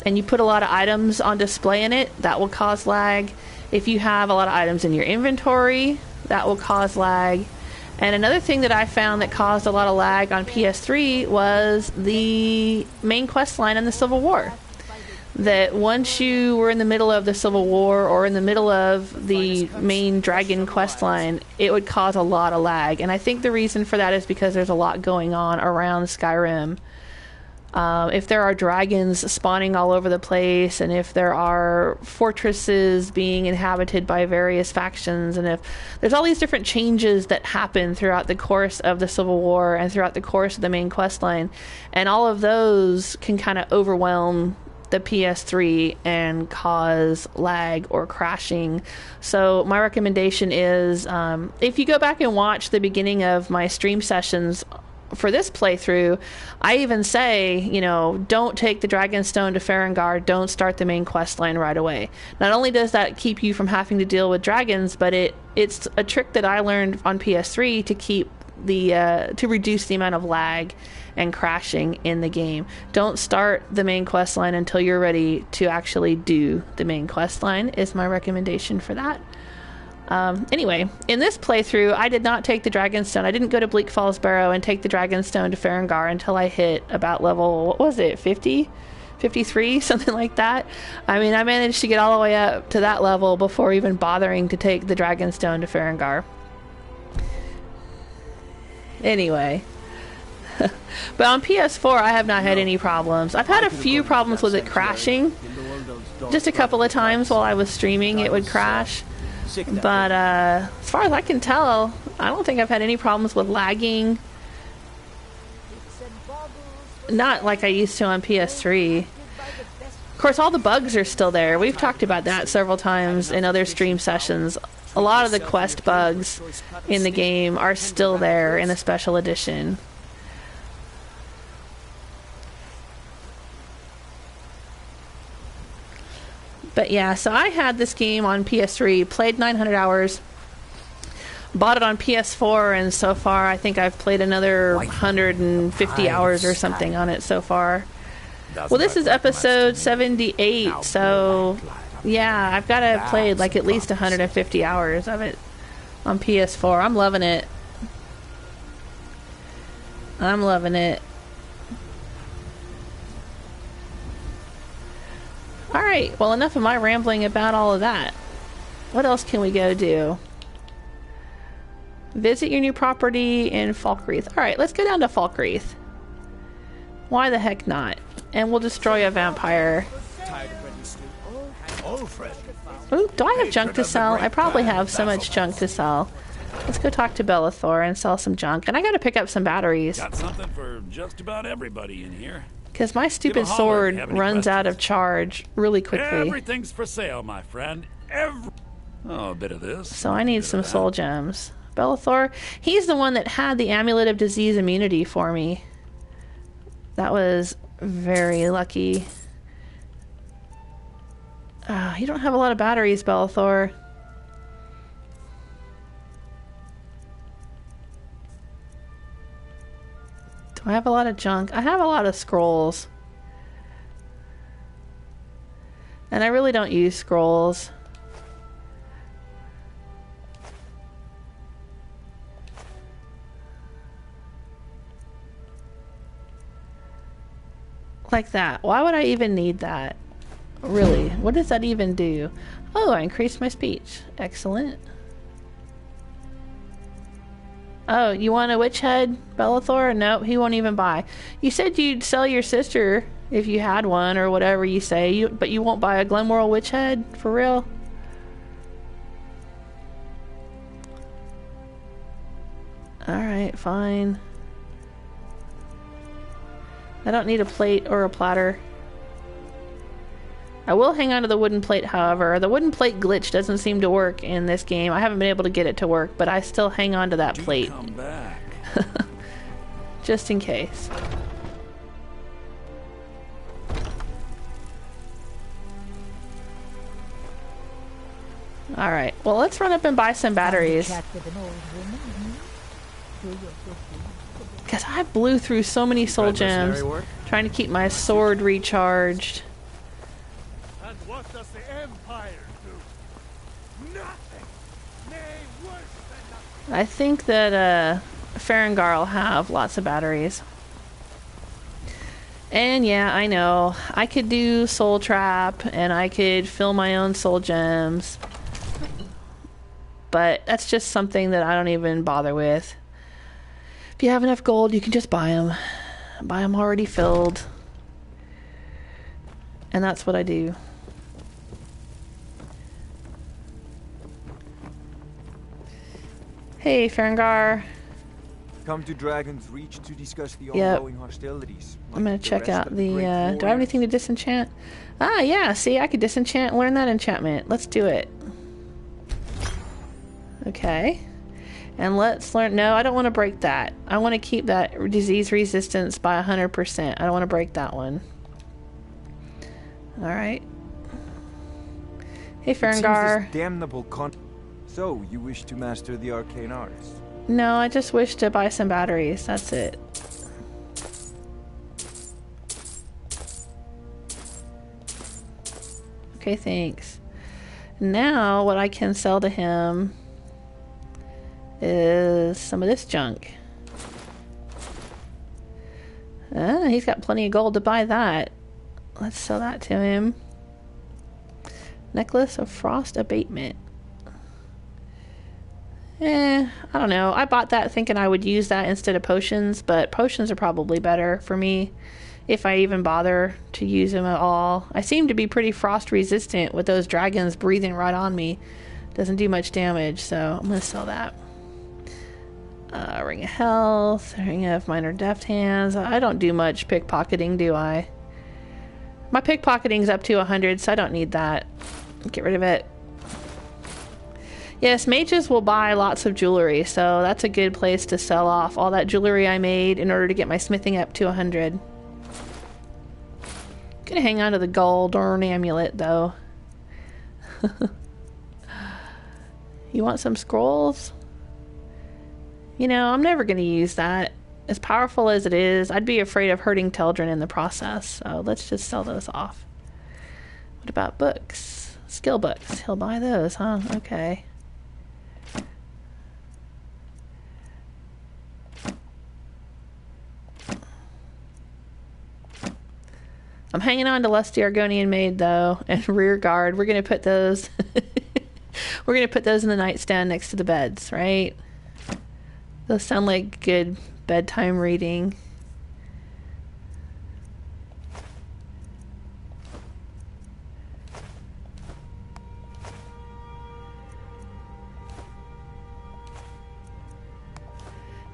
and you put a lot of items on display in it, that will cause lag. If you have a lot of items in your inventory, that will cause lag. And another thing that I found that caused a lot of lag on PS3 was the main quest line in the Civil War. That once you were in the middle of the Civil War or in the middle of the main dragon quest line, it would cause a lot of lag. And I think the reason for that is because there's a lot going on around Skyrim. if there are dragons spawning all over the place, and if there are fortresses being inhabited by various factions, and if there's all these different changes that happen throughout the course of the Civil War and throughout the course of the main quest line, and all of those can kind of overwhelm the PS3 and cause lag or crashing. So my recommendation is, if you go back and watch the beginning of my stream sessions for this playthrough, I even say, you know, don't take the Dragonstone to Farengar, don't start the main quest line right away. Not only does that keep you from having to deal with dragons, but it's a trick that I learned on PS3 to keep to reduce the amount of lag and crashing in the game. Don't start the main quest line until you're ready to actually do the main quest line, is my recommendation for that. Anyway, in this playthrough, I did not take the Dragonstone. I didn't go to Bleak Falls Barrow and take the Dragonstone to Farengar until I hit about level, what was it, 50? 53? Something like that. I mean, I managed to get all the way up to that level before even bothering to take the Dragonstone to Farengar. Anyway. But on PS4, I have not had any problems. I've had a few problems with it crashing. Just a couple of times while I was streaming, it would crash. But as far as I can tell, I don't think I've had any problems with lagging. Not like I used to on PS3. Of course, all the bugs are still there. We've talked about that several times in other stream sessions. A lot of the quest bugs in the game are still there in the Special Edition. But yeah, so I had this game on PS3, played 900 hours, bought it on PS4, and so far I think I've played another 150 hours or something on it so far. Well, this is episode 78, so yeah, I've got to have played like at least 150 hours of it on PS4. I'm loving it. I'm loving it. Alright, well, enough of my rambling about all of that. What else can we go do? Visit your new property in Falkreath. Alright, let's go down to Falkreath. Why the heck not? And we'll destroy a vampire. Ooh, do I have junk to sell? I probably have so much junk to sell. Let's go talk to Belethor and sell some junk. And I gotta pick up some batteries. Got something for just about everybody in here. Because my stupid sword runs out of charge really quickly. Everything's for sale, my friend. Oh, a bit of this. So I need some soul gems. Belethor, he's the one that had the Amulet of Disease immunity for me. That was very lucky. You don't have a lot of batteries, Belethor. I have a lot of junk. I have a lot of scrolls. And I really don't use scrolls. Like that. Why would I even need that? Really? What does that even do? Oh, I increased my speech. Excellent. Oh, you want a witch head, Belethor? Nope, he won't even buy. You said you'd sell your sister if you had one, or whatever you say, but you won't buy a Glenmoral witch head? For real? Alright, fine. I don't need a plate or a platter. I will hang on to the wooden plate, however. The wooden plate glitch doesn't seem to work in this game. I haven't been able to get it to work, but I still hang on to that plate. Come back. Just in case. Alright, well, let's run up and buy some batteries. Because I blew through so many soul gems trying to keep my sword recharged. What does the Empire do? Nothing. Nay, worse than nothing. I think that Farengar will have lots of batteries. And yeah, I know. I could do Soul Trap and I could fill my own soul gems. But that's just something that I don't even bother with. If you have enough gold, you can just buy them. Buy them already filled. And that's what I do. Hey, Farengar. Come to Dragon's Reach to discuss the ongoing hostilities. I'm gonna check out the, do I have anything to disenchant? Ah, yeah, see, I could disenchant and learn that enchantment. Let's do it. Okay. And let's learn, no, I don't want to break that. I want to keep that disease resistance by 100%. I don't want to break that one. Alright. Hey, Farengar. Damnable So, you wish to master the arcane arts? No, I just wish to buy some batteries. That's it. Okay, thanks. Now, what I can sell to him is some of this junk. He's got plenty of gold to buy that. Let's sell that to him. Necklace of Frost Abatement. I don't know. I bought that thinking I would use that instead of potions, but potions are probably better for me if I even bother to use them at all. I seem to be pretty frost resistant with those dragons breathing right on me. Doesn't do much damage, so I'm going to sell that. Ring of Health, Ring of Minor Deft Hands. I don't do much pickpocketing, do I? My pickpocketing's up to 100, so I don't need that. Get rid of it. Yes, mages will buy lots of jewelry, so that's a good place to sell off all that jewelry I made in order to get my smithing up to 100. Gonna hang on to the gold or an amulet, though. You want some scrolls? You know, I'm never gonna use that. As powerful as it is, I'd be afraid of hurting Teldryn in the process, so let's just sell those off. What about books? Skill books. He'll buy those, huh? Okay. I'm hanging on to Lusty Argonian Maid, though, and Rear Guard. We're going to put those... we're going to put those in the nightstand next to the beds, right? Those sound like good bedtime reading.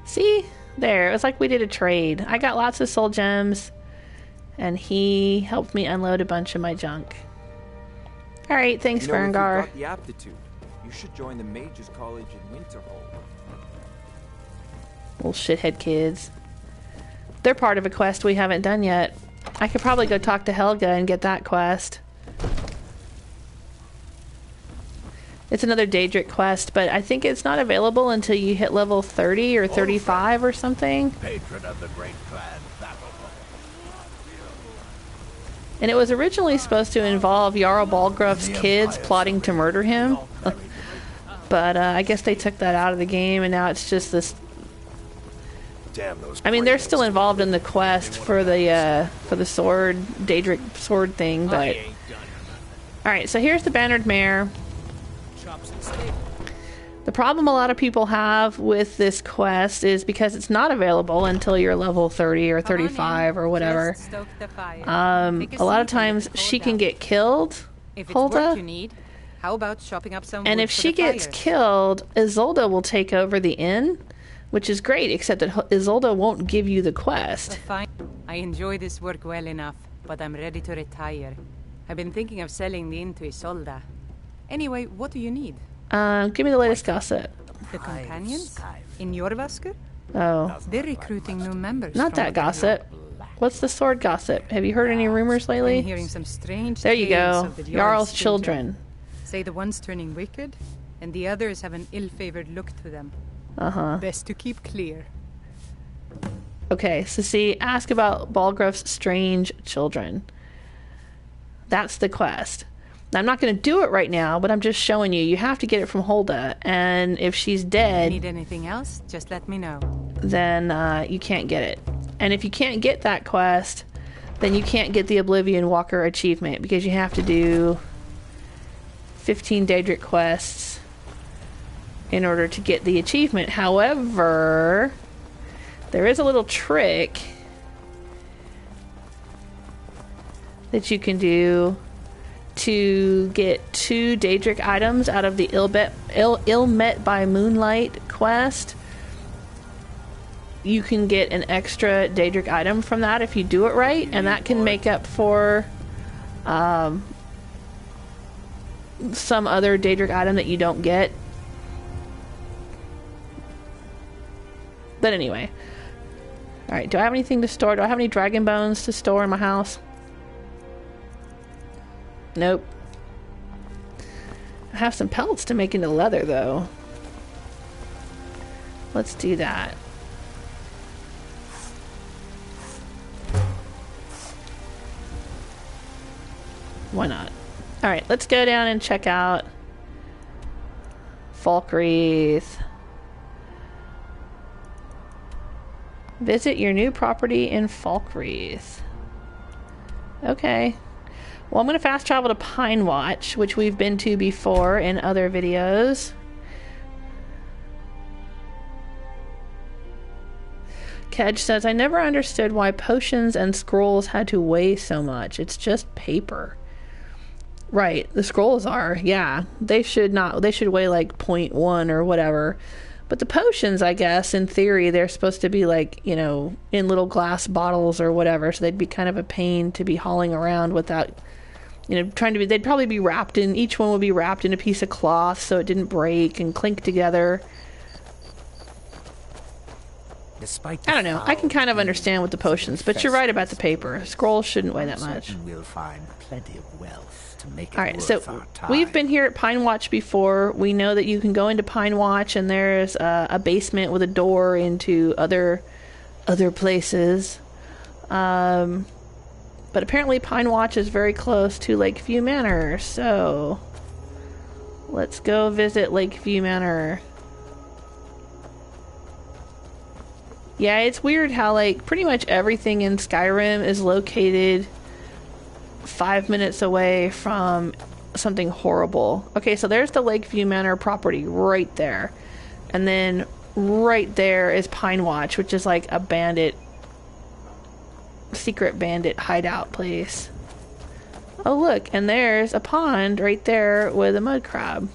See? There. It was like we did a trade. I got lots of soul gems, and he helped me unload a bunch of my junk. Alright, thanks, Farengar. If you've got the aptitude, you should join the Mages College in Winterhold. Little shithead kids. They're part of a quest we haven't done yet. I could probably go talk to Helga and get that quest. It's another Daedric quest, but I think it's not available until you hit level 30 or 35 or something. Patron of the great clan And it was originally supposed to involve Jarl Balgruf's kids plotting to murder him. But I guess they took that out of the game, and now it's just this... Damn those. I mean, they're still involved in the quest for the sword, Daedric sword thing, but... Alright, so here's the Bannered Mare. The problem a lot of people have with this quest is because it's not available until you're level 30 or 35 or whatever. A lot of times she can get killed, If it's work you need, how about chopping up some and wood if for she the gets fires? killed, Isolde will take over the inn, which is great, except that Isolde won't give you the quest. Fine. I enjoy this work well enough, but I'm ready to retire. I've been thinking of selling the inn to Isolde. Anyway, what do you need? Give me the latest gossip. The companions? In Jorrvaskr? Oh. They're recruiting new members. Not from that gossip. What's the sword gossip? Have you heard any rumors lately? I'm hearing some strange There you tales go. of the Jarl's children. Say the one's turning wicked, and the others have an ill-favored look to them. Uh-huh. Best to keep clear. Okay, so see, ask about Balgruf's strange children. That's the quest. Now, I'm not going to do it right now, but I'm just showing you. You have to get it from Hulda, and if she's dead... Need anything else? Just let me know. Then you can't get it. And if you can't get that quest, then you can't get the Oblivion Walker achievement, because you have to do 15 Daedric quests in order to get the achievement. However, there is a little trick that you can do to get 2 Daedric items out of the Ill Met by Moonlight quest. You can get an extra Daedric item from that if you do it right, and that can make up for some other Daedric item that you don't get. But anyway. Alright, do I have anything to store? Do I have any dragon bones to store in my house? Nope. I have some pelts to make into leather, though. Let's do that. Why not? Alright, let's go down and check out Falkreath. Visit your new property in Falkreath. Okay. Well, I'm going to fast travel to Pine Watch, which we've been to before in other videos. Kedge says, I never understood why potions and scrolls had to weigh so much. It's just paper. Right, the scrolls are, yeah. They should weigh like 0.1 or whatever. But the potions, I guess, in theory, they're supposed to be like, you know, in little glass bottles or whatever, so they'd be kind of a pain to be hauling around without, you know, they'd probably be wrapped in, each one would be wrapped in a piece of cloth so it didn't break and clink together. Despite I don't know, I can kind of understand with the potions, but you're right about the paper. Scrolls shouldn't weigh that much. We'll find plenty of wealth to make it Alright, so worth our time. we've been here at Pine Watch before. We know that you can go into Pine Watch and there's a basement with a door into other places. But apparently Pine Watch is very close to Lakeview Manor, so let's go visit Lakeview Manor. Yeah, it's weird how like pretty much everything in Skyrim is located 5 minutes away from something horrible. Okay, so there's the Lakeview Manor property right there. And then right there is Pine Watch, which is like a secret bandit hideout place. Oh look, and there's a pond right there with a mud crab.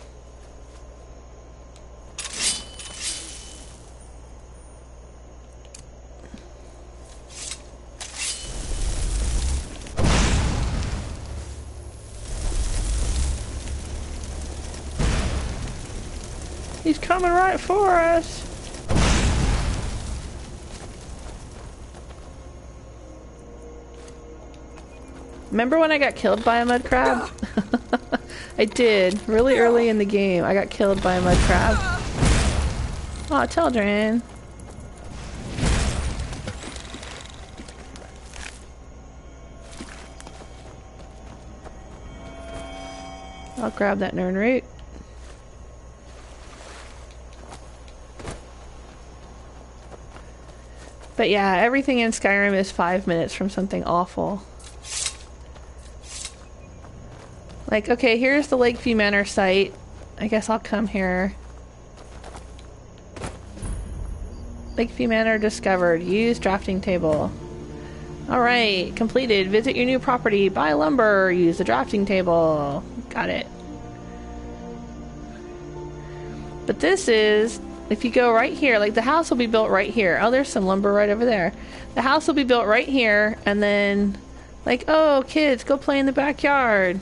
He's coming right for us. Remember when I got killed by a mud crab? I did. Really early in the game, I got killed by a mud crab. Aw, Teldryn. I'll grab that Nern root. But yeah, everything in Skyrim is 5 minutes from something awful. Like, okay, here's the Lakeview Manor site. I guess I'll come here. Lakeview Manor discovered. Use drafting table. Alright, completed. Visit your new property. Buy lumber. Use the drafting table. Got it. But this is... If you go right here, like the house will be built right here. Oh, there's some lumber right over there. The house will be built right here, and then, like, oh, kids, go play in the backyard.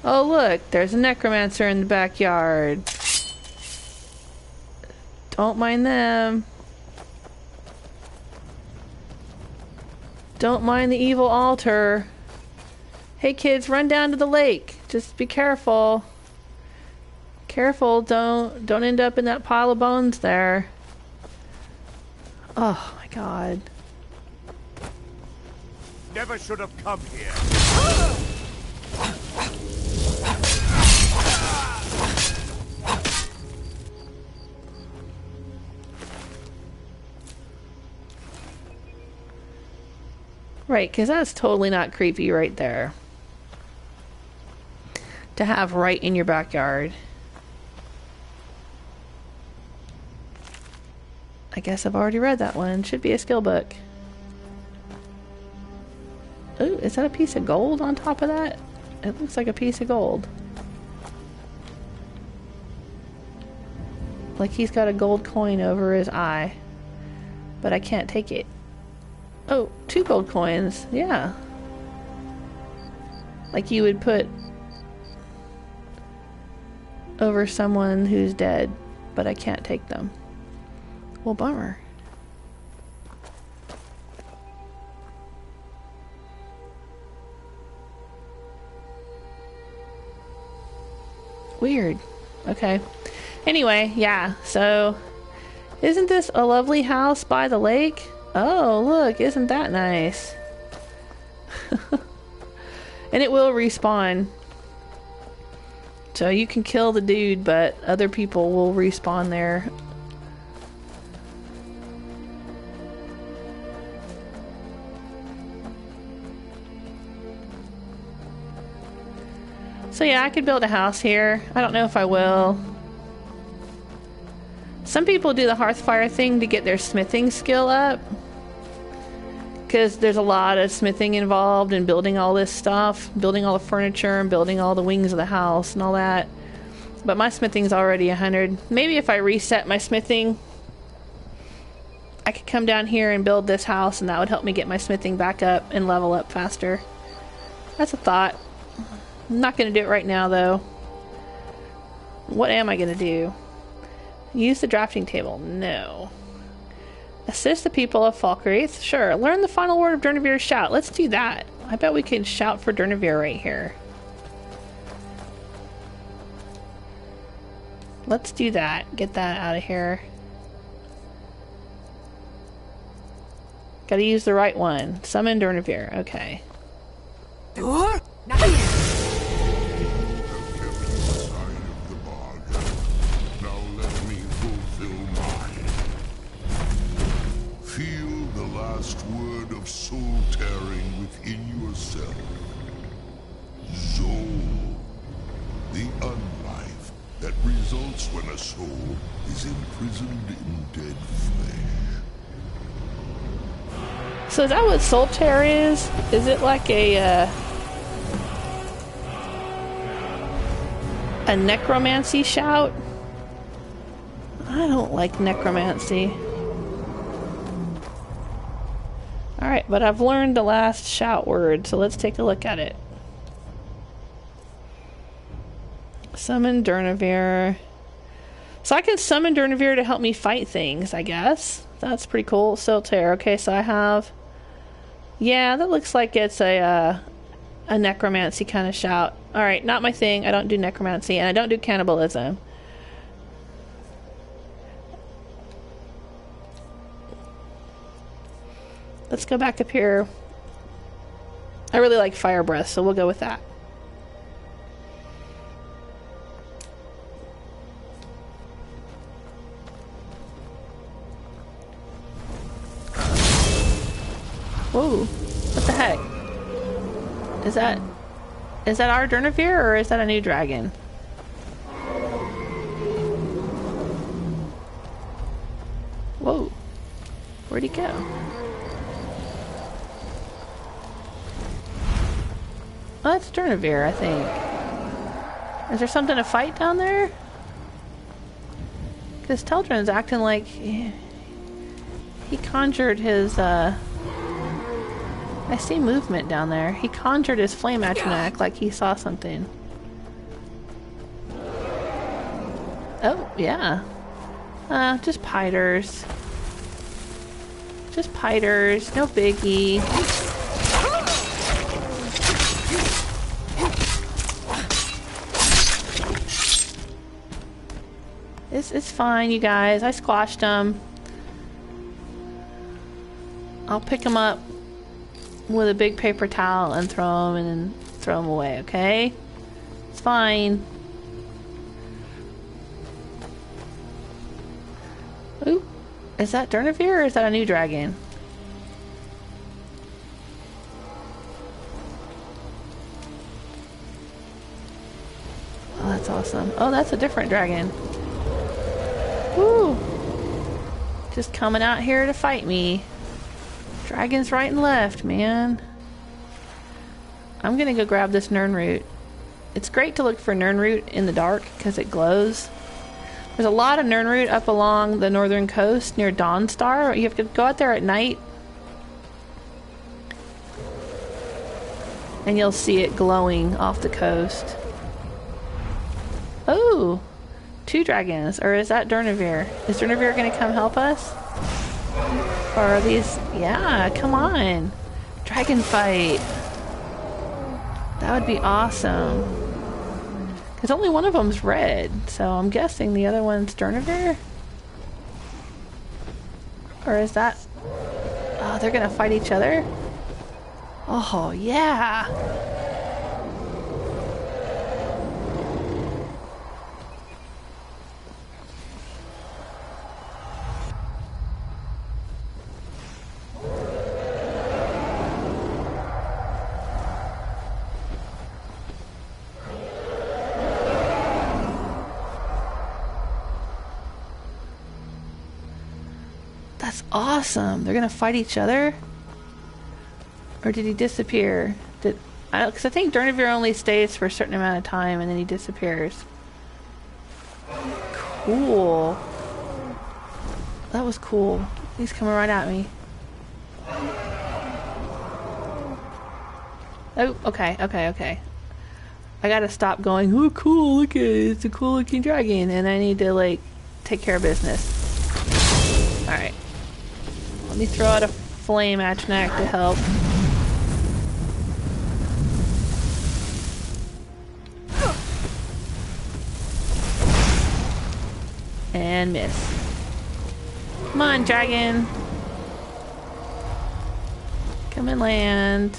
Oh, look, there's a necromancer in the backyard. Don't mind them. Don't mind the evil altar. Hey, kids, run down to the lake. Just be careful. Careful, don't end up in that pile of bones there. Oh my god. Never should have come here. Right, because that's totally not creepy right there. To have right in your backyard. I guess I've already read that one. Should be a skill book. is that a piece of gold on top of that? It looks like a piece of gold. Like he's got a gold coin over his eye. But I can't take it. Oh, 2 gold coins. Yeah. Like you would put over someone who's dead, but I can't take them. Well, bummer. Weird. Okay. Anyway, yeah, so isn't this a lovely house by the lake? Oh, look, isn't that nice? And it will respawn. So you can kill the dude, but other people will respawn there. So yeah, I could build a house here. I don't know if I will. Some people do the hearthfire thing to get their smithing skill up. Because there's a lot of smithing involved in building all this stuff. Building all the furniture and building all the wings of the house and all that. But my smithing's already 100. Maybe if I reset my smithing, I could come down here and build this house and that would help me get my smithing back up and level up faster. That's a thought. I'm not going to do it right now though. What am I going to do? Use the drafting table. No. Assist the people of Falkreath. Sure. Learn the final word of Dernevir's shout. Let's do that. I bet we can shout for Dernevir right here. Let's do that. Get that out of here. Gotta use the right one. Summon Dernevir. Okay. Word of soul tearing within yourself. Zol, the unlife that results when a soul is imprisoned in dead flesh. So is that what soul tear is? Is it like a necromancy shout? I don't like necromancy. Alright, but I've learned the last shout word, so let's take a look at it. Summon Dernevir. So I can summon Dernevir to help me fight things, I guess. That's pretty cool. Soul tear. Okay, so I have... Yeah, that looks like it's a necromancy kind of shout. Alright, not my thing. I don't do necromancy, and I don't do cannibalism. Let's go back up here. I really like fire breath, so we'll go with that. Whoa, what the heck? Is that our Dernevir, or is that a new dragon? Whoa, where'd he go? Oh, that's Dernevir, I think. Is there something to fight down there? Because Teldryn's acting like he conjured his, I see movement down there. He conjured his flame atronach like he saw something. Oh, yeah. Just piters. Just piters, no biggie. It's fine, you guys. I squashed them. I'll pick them up with a big paper towel and throw them and then throw them away, okay? It's fine. Ooh. Is that Dernevir or is that a new dragon? Oh, that's awesome. Oh, that's a different dragon. Woo! Just coming out here to fight me. Dragons right and left, man. I'm gonna go grab this Nirnroot. It's great to look for Nirnroot in the dark because it glows. There's a lot of Nirnroot up along the northern coast near Dawnstar. You have to go out there at night and you'll see it glowing off the coast. Oh, 2 dragons. Or is that Durnevere? Is Durnevere going to come help us? Or are these... Yeah, come on. Dragon fight. That would be awesome. Because only one of them's red, so I'm guessing the other one's Durnevere? Or is that... Oh, they're going to fight each other? Oh, yeah! That's awesome! They're gonna fight each other? Or did he disappear? Because I think Durnevere only stays for a certain amount of time and then he disappears. Cool. That was cool. He's coming right at me. Oh, okay. I gotta stop going, oh cool, look at it, it's a cool looking dragon, and I need to like take care of business. Alright. Let me throw out a flame Atchnak to help. And miss. Come on, dragon. Come and land.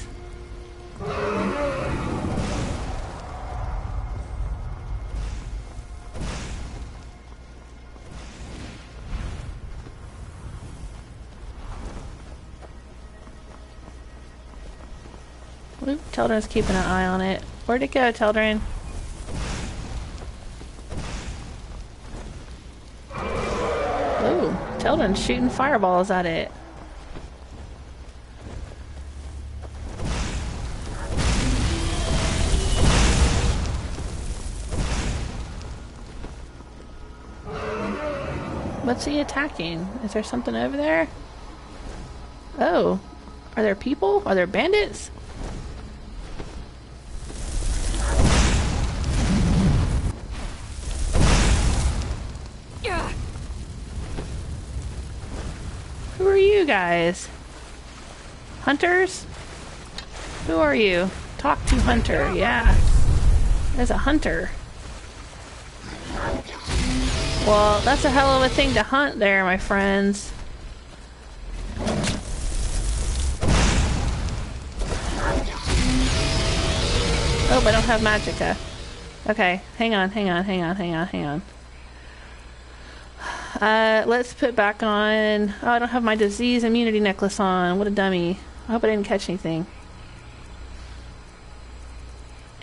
Oop, Teldryn's keeping an eye on it. Where'd it go, Teldryn? Ooh, Teldryn's shooting fireballs at it. What's he attacking? Is there something over there? Oh, are there people? Are there bandits? Who are you guys? Hunters? Who are you? Talk to hunter, yeah. There's a hunter. Well, that's a hell of a thing to hunt there, my friends. Oh, I don't have magicka. Okay, hang on. Let's put back on... Oh, I don't have my disease immunity necklace on. What a dummy. I hope I didn't catch anything.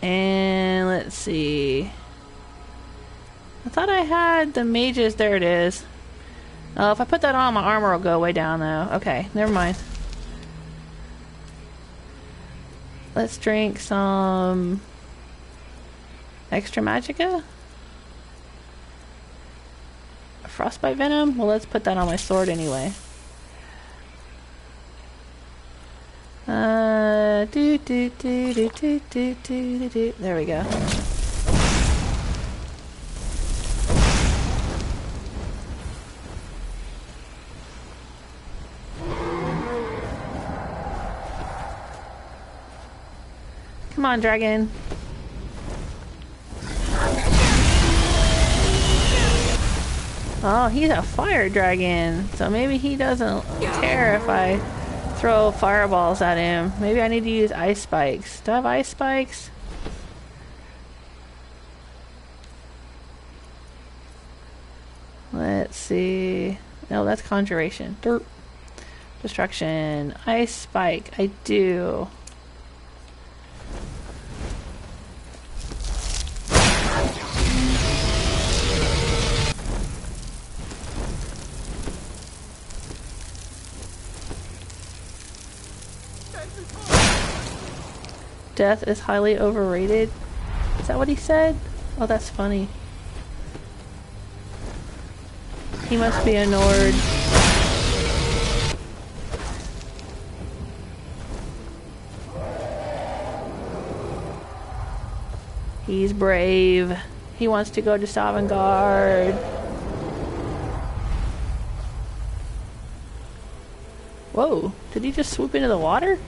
And let's see... I thought I had the mages. There it is. Oh, if I put that on, my armor will go way down, though. Okay, never mind. Let's drink some extra magicka. Frostbite venom? Well, let's put that on my sword anyway. There we go. Come on, dragon. Oh, he's a fire dragon, so maybe he doesn't care if I throw fireballs at him. Maybe I need to use ice spikes. Do I have ice spikes? Let's see. No, that's conjuration. Derp. Destruction. Ice spike. I do. Death is highly overrated. Is that what he said? Oh, that's funny. He must be a Nord. He's brave. He wants to go to Sovngarde. Whoa, did he just swoop into the water?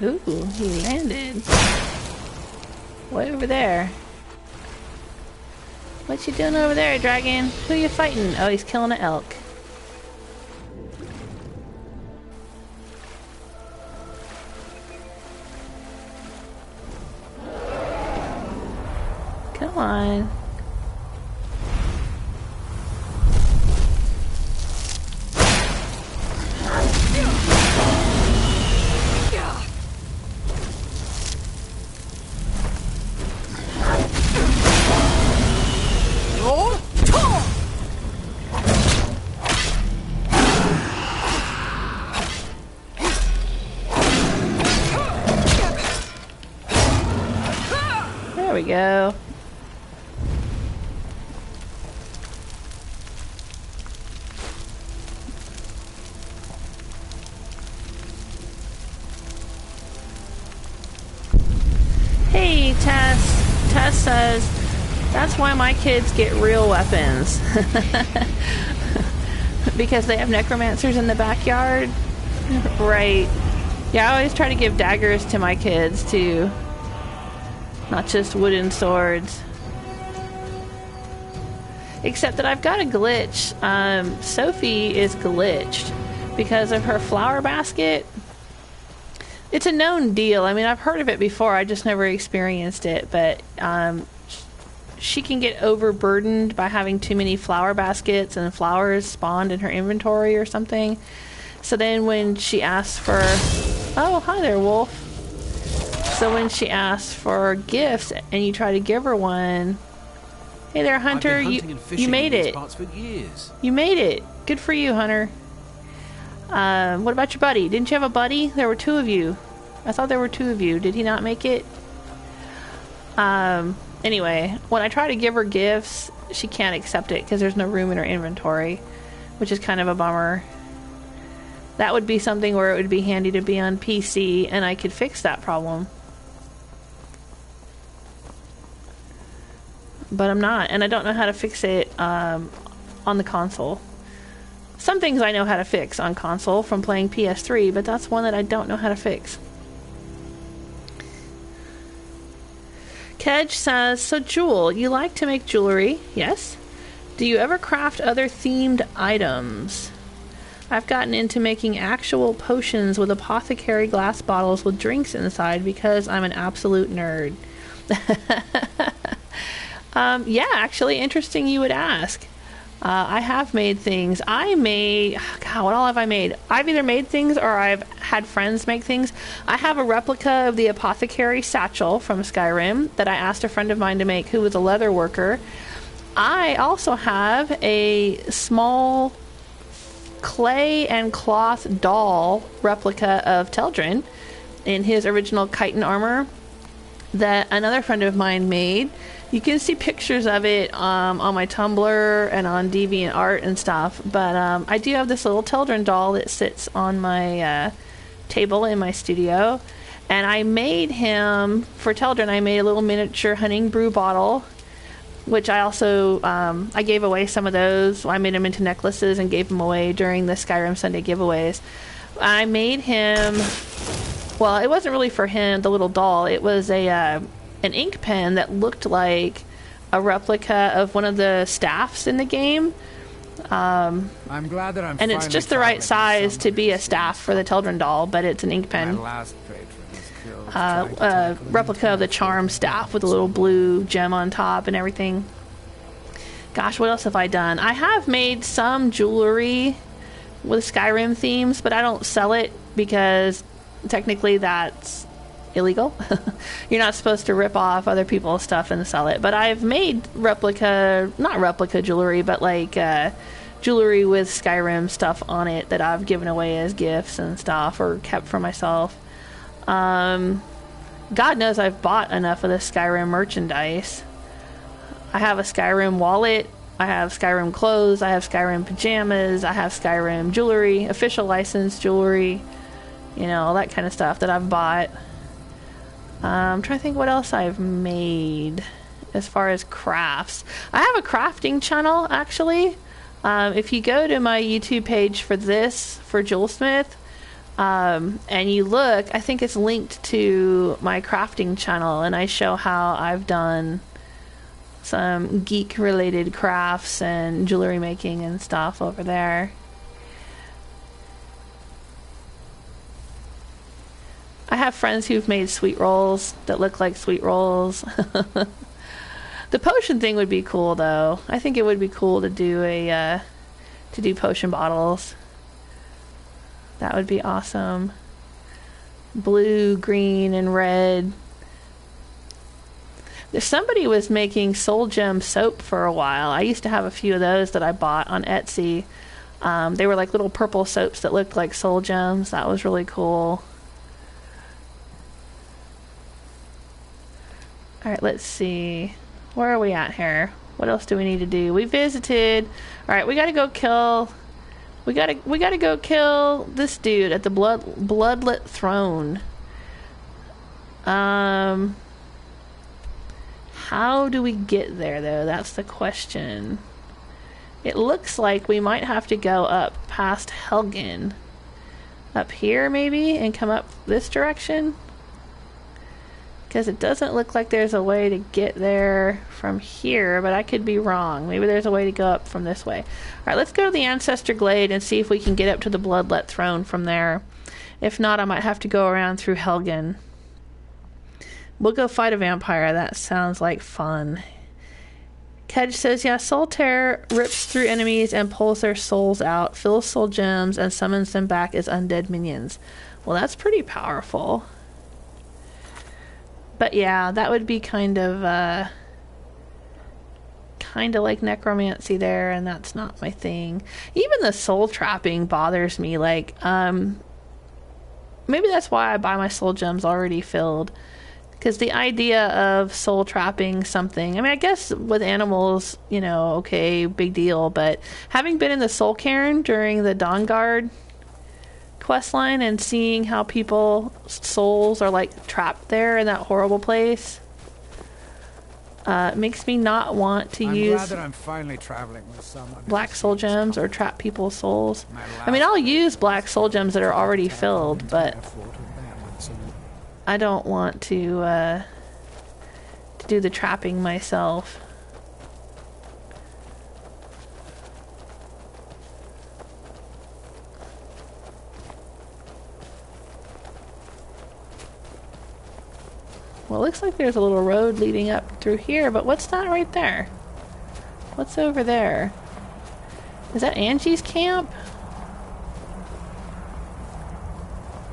Ooh, he landed. Way over there. What you doing over there, dragon? Who you fighting? Oh, he's killing an elk. Come on. There we go. Hey, Tess. Tess says, that's why my kids get real weapons. Because they have necromancers in the backyard? Right. Yeah, I always try to give daggers to my kids, too. Not just wooden swords. Except that I've got a glitch. Sophie is glitched because of her flower basket. It's a known deal. I mean, I've heard of it before. I just never experienced it. But she can get overburdened by having too many flower baskets and flowers spawned in her inventory or something. So then when she asks for... Oh, hi there, Wolf. So when she asks for gifts and you try to give her one... Hey there, Hunter. You made it. You made it. Good for you, Hunter. What about your buddy? Didn't you have a buddy? There were two of you. I thought there were two of you. Did he not make it? Anyway, when I try to give her gifts, she can't accept it because there's no room in her inventory, which is kind of a bummer. That would be something where it would be handy to be on PC and I could fix that problem. But I'm not, and I don't know how to fix it on the console. Some things I know how to fix on console from playing PS3, but that's one that I don't know how to fix. Kedge says, so Jewel, you like to make jewelry, yes? Do you ever craft other themed items? I've gotten into making actual potions with apothecary glass bottles with drinks inside because I'm an absolute nerd. Yeah, actually, interesting you would ask. I have made things. God, what all have I made? I've either made things or I've had friends make things. I have a replica of the apothecary satchel from Skyrim that I asked a friend of mine to make who was a leather worker. I also have a small clay and cloth doll replica of Teldryn in his original chitin armor that another friend of mine made. You can see pictures of it on my Tumblr and on DeviantArt and stuff. But I do have this little Teldryn doll that sits on my table in my studio. And I made him, for Teldryn, I made a little miniature hunting brew bottle, which I also, I gave away some of those. I made them into necklaces and gave them away during the Skyrim Sunday giveaways. I made him, well, it wasn't really for him, the little doll. It was an ink pen that looked like a replica of one of the staffs in the game. I'm glad that and it's just the right size to be a staff for the Teldryn doll, but it's an ink pen. Replica of the charm staff with a little blue gem on top and everything. Gosh, what else have I done? I have made some jewelry with Skyrim themes, but I don't sell it because technically that's illegal. You're not supposed to rip off other people's stuff and sell it. But I've made not replica jewelry, but like jewelry with Skyrim stuff on it that I've given away as gifts and stuff, or kept for myself. God knows I've bought enough of the Skyrim merchandise. I have a Skyrim wallet, I have Skyrim clothes, I have Skyrim pajamas, I have Skyrim jewelry, official licensed jewelry, you know, all that kind of stuff that I've bought. I'm trying to think what else I've made as far as crafts. I have a crafting channel, actually. If you go to my YouTube page for Jewelsmith, and you look, I think it's linked to my crafting channel, and I show how I've done some geek-related crafts and jewelry making and stuff over there. I have friends who've made sweet rolls that look like sweet rolls. The potion thing would be cool, though. I think it would be cool to do potion bottles. That would be awesome. Blue, green, and red. Somebody was making soul gem soap for a while. I used to have a few of those that I bought on Etsy. They were like little purple soaps that looked like soul gems. That was really cool. Alright, let's see. Where are we at here? What else do we need to do? We visited. Alright, we gotta go kill... We gotta go kill this dude at the Bloodlet Throne. How do we get there, though? That's the question. It looks like we might have to go up past Helgen. Up here, maybe? And come up this direction? Because it doesn't look like there's a way to get there from here, but I could be wrong. Maybe there's a way to go up from this way. Alright, let's go to the Ancestor Glade and see if we can get up to the Bloodlet Throne from there. If not, I might have to go around through Helgen. We'll go fight a vampire. That sounds like fun. Kedge says, yeah, Soul Tear rips through enemies and pulls their souls out, fills soul gems, and summons them back as undead minions. Well, that's pretty powerful. But yeah, that would be kind of like necromancy there, and that's not my thing. Even the soul trapping bothers me. Like, maybe that's why I buy my soul gems already filled. Because the idea of soul trapping something, I mean, I guess with animals, you know, okay, big deal. But having been in the Soul Cairn during the Dawnguard questline and seeing how people's souls are like trapped there in that horrible place, makes me not want to use glad that I'm finally traveling with someone black soul gems or trap people's souls. I mean, I'll use black soul gems that are already filled, but I don't want to do the trapping myself. Well, it looks like there's a little road leading up through here, but what's that right there? What's over there? Is that Angi's camp?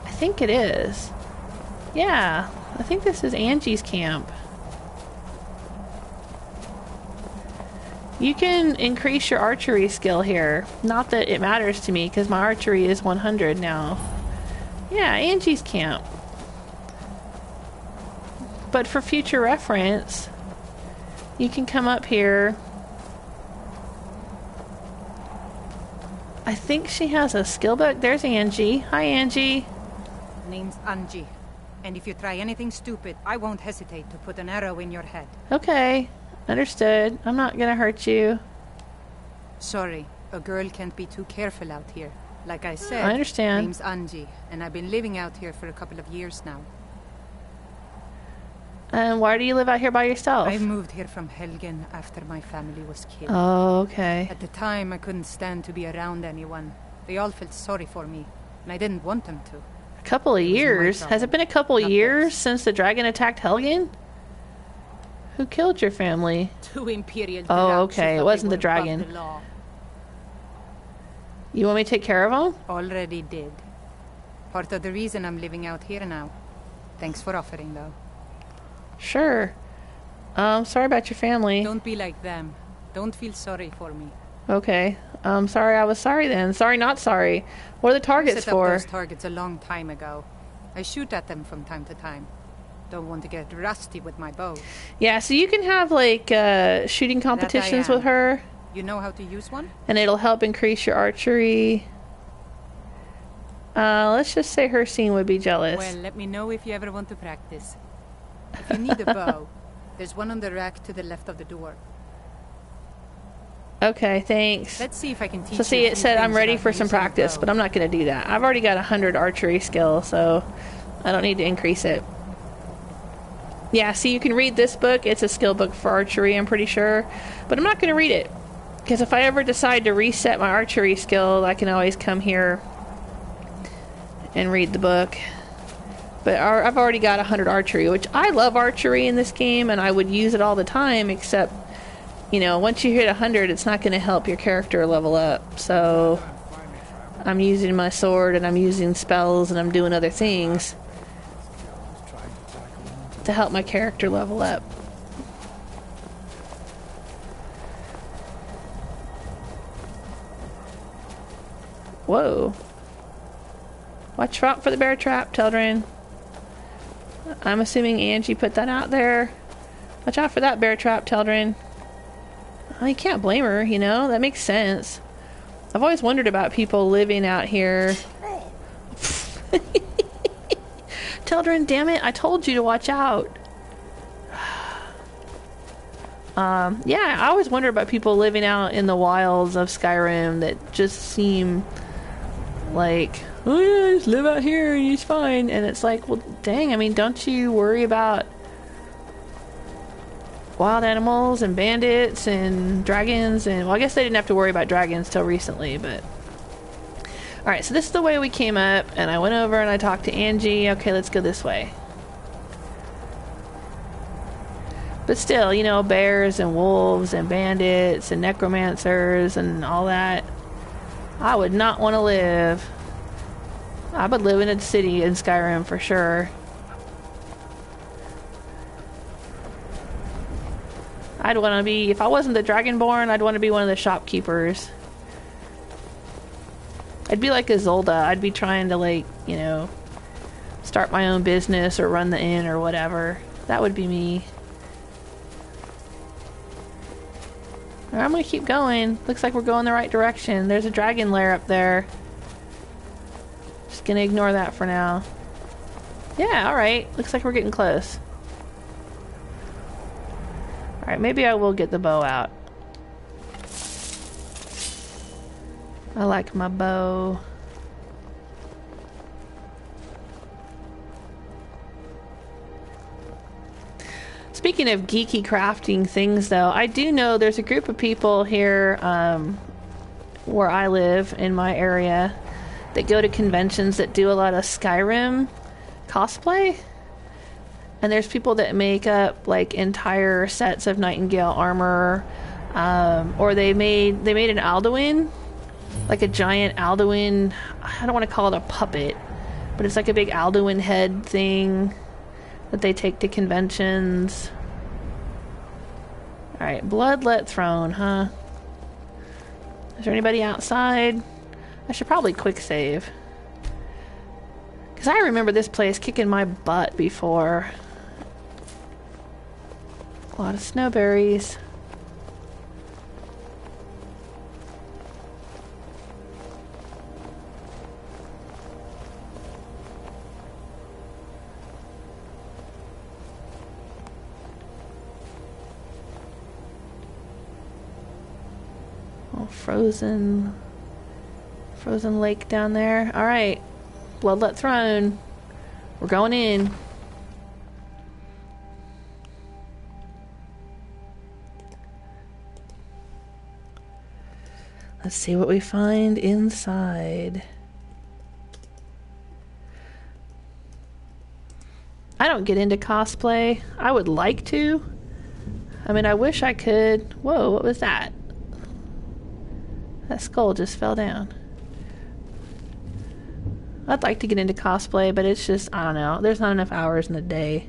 I think it is. Yeah, I think this is Angi's camp. You can increase your archery skill here. Not that it matters to me, because my archery is 100 now. Yeah, Angi's camp. But for future reference, you can come up here. I think she has a skill book. There's Angi. Hi, Angi. Name's Angi. And if you try anything stupid, I won't hesitate to put an arrow in your head. Okay. Understood. I'm not gonna hurt you. Sorry. A girl can't be too careful out here. Like I said, I understand. Name's Angi, and I've been living out here for a couple of years now. And why do you live out here by yourself? I moved here from Helgen after my family was killed. Oh, okay. At the time, I couldn't stand to be around anyone. They all felt sorry for me, and I didn't want them to. A couple of years? Has it been a couple of years since the dragon attacked Helgen? Who killed your family? 2 Imperial Oh, Draks okay. who It thought wasn't they the were above dragon. the law. You want me to take care of them? Already did. Part of the reason I'm living out here now. Thanks for offering, though. Sure. Sorry about your family. Don't be like them. Don't feel sorry for me. Okay. Sorry I was sorry then. Sorry not sorry. What are the targets set for? up those targets a long time ago. I shoot at them from time to time. Don't want to get rusty with my bow. Yeah, so you can have like shooting competitions with her. You know how to use one? And it'll help increase your archery. Let's just say her scene would be jealous. Well, let me know if you ever want to practice. If you need a bow, there's one on the rack to the left of the door. Okay, thanks. Let's see if I can teach you. So see, a it few said I'm things ready about for some using a practice, bow. but I'm not going to do that. I've already got 100 archery skill, so I don't need to increase it. Yeah, see, you can read this book. It's a skill book for archery, I'm pretty sure. But I'm not going to read it. Because if I ever decide to reset my archery skill, I can always come here and read the book. But I've already got 100 archery, which I love archery in this game, and I would use it all the time, except, you know, once you hit 100, it's not going to help your character level up. So I'm using my sword, and I'm using spells, and I'm doing other things to help my character level up. Whoa. Watch out for the bear trap, Teldryn. I'm assuming Angi put that out there. Watch out for that bear trap, Teldryn. Oh, you can't blame her, you know? That makes sense. I've always wondered about people living out here. Teldryn, damn it, I told you to watch out. Yeah, I always wonder about people living out in the wilds of Skyrim that just seem like, oh yeah, just live out here and he's fine. And it's like, well, dang, I mean, don't you worry about wild animals and bandits and dragons? And, well, I guess they didn't have to worry about dragons till recently, but... Alright, so this is the way we came up, and I went over and I talked to Angi. Okay, let's go this way. But still, you know, bears and wolves and bandits and necromancers and all that. I would not want to live. I would live in a city in Skyrim for sure. I'd want to be, if I wasn't the Dragonborn, I'd want to be one of the shopkeepers. I'd be like Isolde. I'd be trying to, like, you know, start my own business or run the inn or whatever. That would be me. Alright, I'm gonna keep going. Looks like we're going the right direction. There's a dragon lair up there. Just gonna ignore that for now. Yeah, alright. Looks like we're getting close. Alright, maybe I will get the bow out. I like my bow. Speaking of geeky crafting things, though, I do know there's a group of people here where I live in my area that go to conventions that do a lot of Skyrim cosplay. And there's people that make up like entire sets of Nightingale armor, or they made an Alduin, like a giant Alduin. I don't want to call it a puppet, but it's like a big Alduin head thing that they take to conventions. Alright, Bloodlet Throne, huh? Is there anybody outside? I should probably quick save. Because I remember this place kicking my butt before. A lot of snowberries. Oh, frozen lake down there. All right, Bloodlet Throne. We're going in. Let's see what we find inside. I don't get into cosplay. I would like to, I mean, I wish I could... Whoa, what was that? That skull just fell down. I'd like to get into cosplay, but it's just, I don't know. There's not enough hours in the day.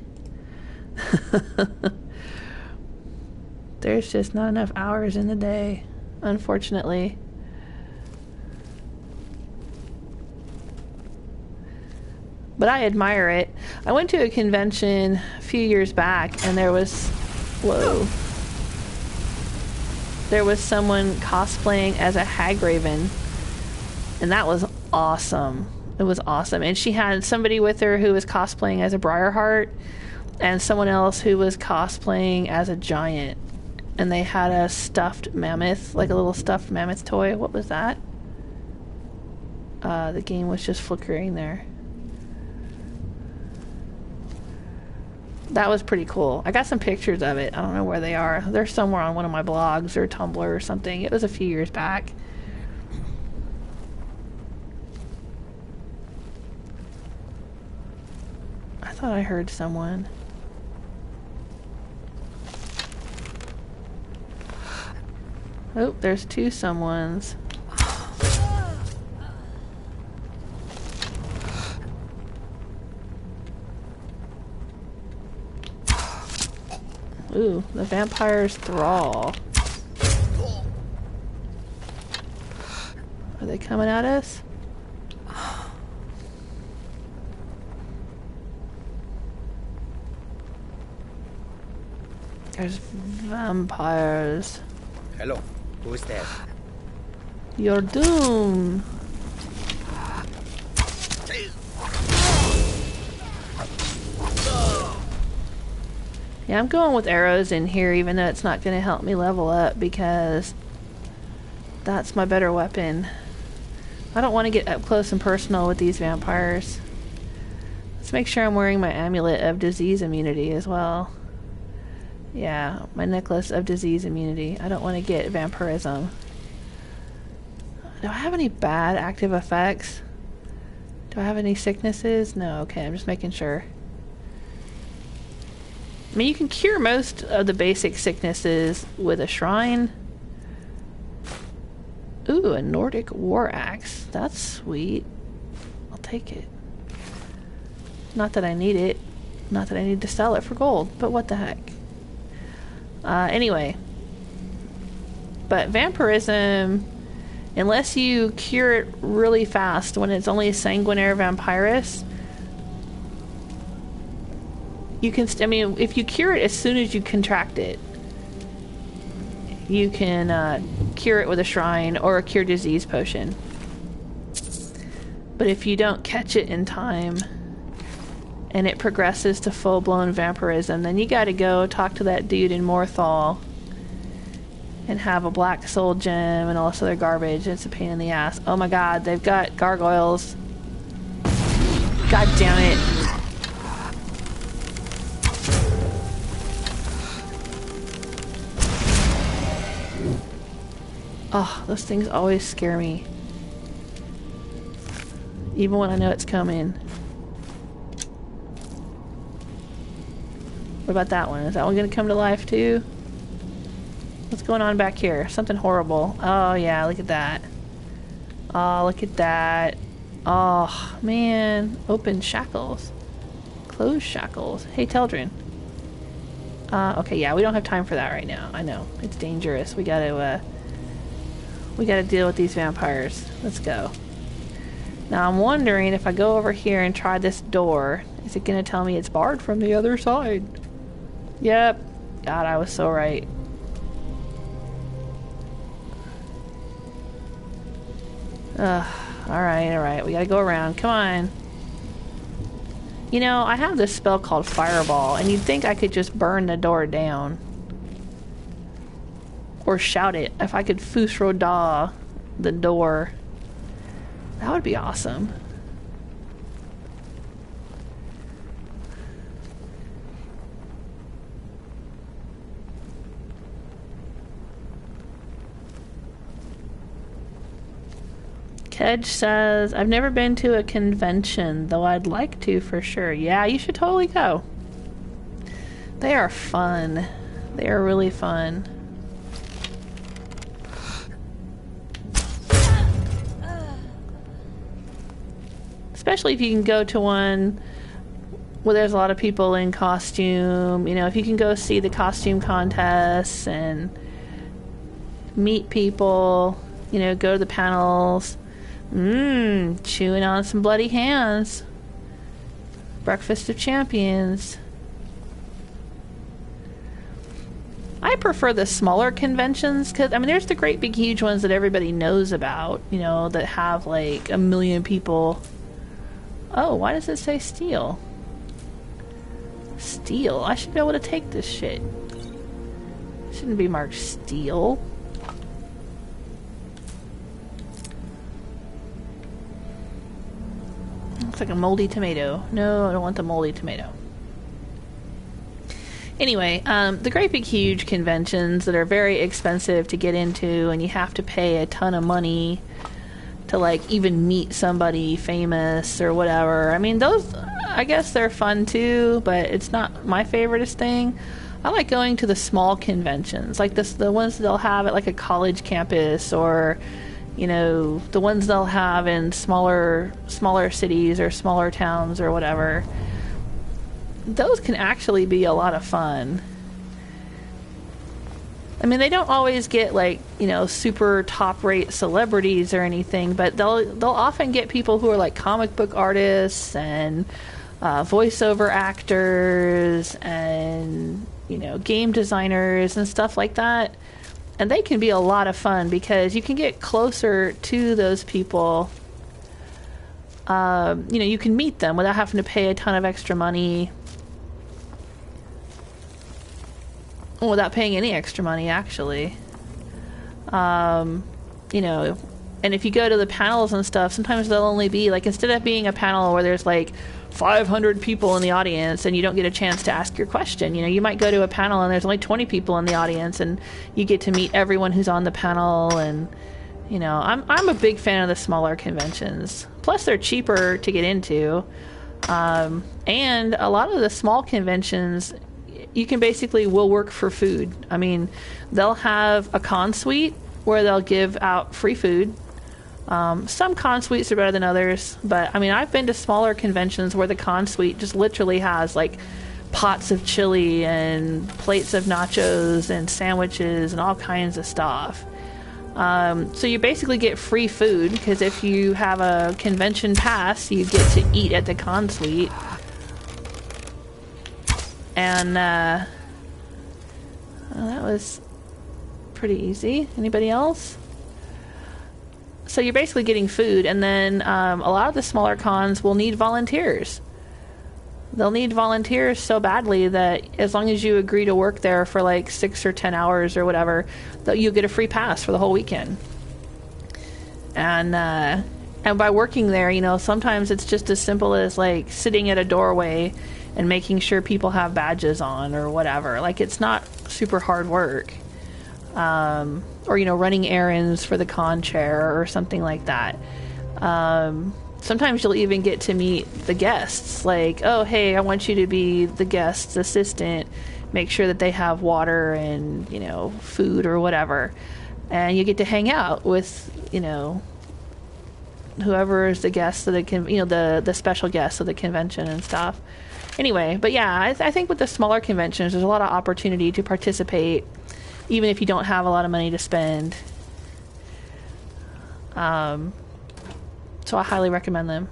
There's just not enough hours in the day, unfortunately. But I admire it. I went to a convention a few years back, and there was... Whoa. There was someone cosplaying as a Hagraven, and that was awesome. It was awesome. And she had somebody with her who was cosplaying as a Briarheart, and someone else who was cosplaying as a giant. And they had a stuffed mammoth, like a little stuffed mammoth toy. What was that? The game was just flickering there. That was pretty cool. I got some pictures of it. I don't know where they are. They're somewhere on one of my blogs or Tumblr or something. It was a few years back. I thought I heard someone. Oh, there's two someones. Ooh, the vampire's thrall. Are they coming at us? There's vampires. Hello, who's that? You're doomed. Yeah, I'm going with arrows in here, even though it's not going to help me level up, because that's my better weapon. I don't want to get up close and personal with these vampires. Let's make sure I'm wearing my amulet of disease immunity as well. Yeah, my necklace of disease immunity. I don't want to get vampirism. Do I have any bad active effects? Do I have any sicknesses? No, okay, I'm just making sure. I mean, you can cure most of the basic sicknesses with a shrine. Ooh, a Nordic war axe. That's sweet. I'll take it. Not that I need it. Not that I need to sell it for gold, but what the heck. Anyway. But vampirism, unless you cure it really fast when it's only sanguinary vampirus, you can, I mean, if you cure it as soon as you contract it, you can cure it with a shrine or a cure disease potion. But if you don't catch it in time and it progresses to full-blown vampirism, then you gotta go talk to that dude in Morthal and have a black soul gem and all this other garbage. It's a pain in the ass. Oh my god, they've got gargoyles. God damn it. Oh, those things always scare me. Even when I know it's coming. What about that one? Is that one gonna come to life too? What's going on back here? Something horrible. Oh yeah, look at that. Oh, look at that. Oh, man. Open shackles. Closed shackles. Hey, Teldryn. Okay, yeah, we don't have time for that right now. I know. It's dangerous. We gotta deal with these vampires. Let's go. Now, I'm wondering if I go over here and try this door, is it gonna tell me it's barred from the other side? Yep. God, I was so right. Alright. We gotta go around. Come on. You know, I have this spell called Fireball, and you'd think I could just burn the door down. Or shout it. If I could Fusroda the door. That would be awesome. Kedge says, I've never been to a convention, though I'd like to for sure. Yeah, you should totally go. They are fun. They are really fun. Especially if you can go to one where there's a lot of people in costume. You know, if you can go see the costume contests and meet people, you know, go to the panels. Chewing on some bloody hands. Breakfast of Champions. I prefer the smaller conventions because, I mean, there's the great big huge ones that everybody knows about, you know, that have like 1 million people. Oh, why does it say steel? Steel? I should be able to take this shit. Shouldn't be marked steel. Looks like a moldy tomato. No, I don't want the moldy tomato. Anyway, the great big huge conventions that are very expensive to get into and you have to pay a ton of money to like even meet somebody famous or whatever. I mean, those, I guess they're fun too, but it's not my favoriteest thing. I like going to the small conventions, like the ones they'll have at like a college campus, or you know, the ones they'll have in smaller cities or smaller towns or whatever. Those can actually be a lot of fun. I mean, they don't always get like, you know, super top rate celebrities or anything, but they'll often get people who are like comic book artists and voiceover actors and, you know, game designers and stuff like that. And they can be a lot of fun because you can get closer to those people. You know, you can meet them without having to pay a ton of extra money. Without paying any extra money, actually. You know, and if you go to the panels and stuff, sometimes they'll only be, like, instead of being a panel where there's, like, 500 people in the audience and you don't get a chance to ask your question, you know, you might go to a panel and there's only 20 people in the audience and you get to meet everyone who's on the panel. And, you know, I'm a big fan of the smaller conventions. Plus, they're cheaper to get into. And a lot of the small conventions, you can basically will work for food. I mean, they'll have a con suite where they'll give out free food. Some con suites are better than others, but I mean, I've been to smaller conventions where the con suite just literally has like pots of chili and plates of nachos and sandwiches and all kinds of stuff. So you basically get free food because if you have a convention pass, you get to eat at the con suite. And that was pretty easy. Anybody else? So you're basically getting food, and then a lot of the smaller cons will need volunteers. They'll need volunteers so badly that as long as you agree to work there for like 6 or 10 hours or whatever, that you'll get a free pass for the whole weekend. And by working there, you know, sometimes it's just as simple as like sitting at a doorway and making sure people have badges on or whatever. Like, it's not super hard work. Or, you know, running errands for the con chair or something like that. Sometimes you'll even get to meet the guests. Like, oh, hey, I want you to be the guest's assistant. Make sure that they have water and, you know, food or whatever. And you get to hang out with, you know, whoever is the guest of the, you know, the special guests of the convention and stuff. Anyway, but yeah, I think with the smaller conventions, there's a lot of opportunity to participate, even if you don't have a lot of money to spend. So I highly recommend them.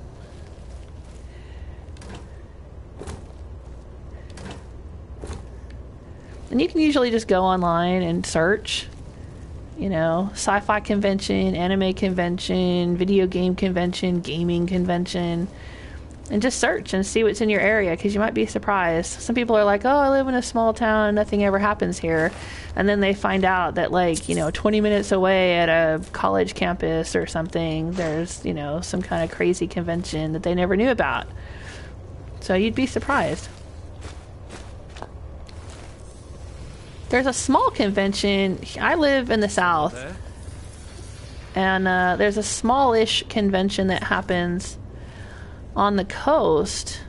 And you can usually just go online and search, you know, sci-fi convention, anime convention, video game convention, gaming convention, and just search and see what's in your area, because you might be surprised. Some people are like, oh, I live in a small town, nothing ever happens here. And then they find out that, like, you know, 20 minutes away at a college campus or something, there's, you know, some kind of crazy convention that they never knew about. So you'd be surprised. There's a small convention. I live in the South. And there's a smallish convention that happens on the coast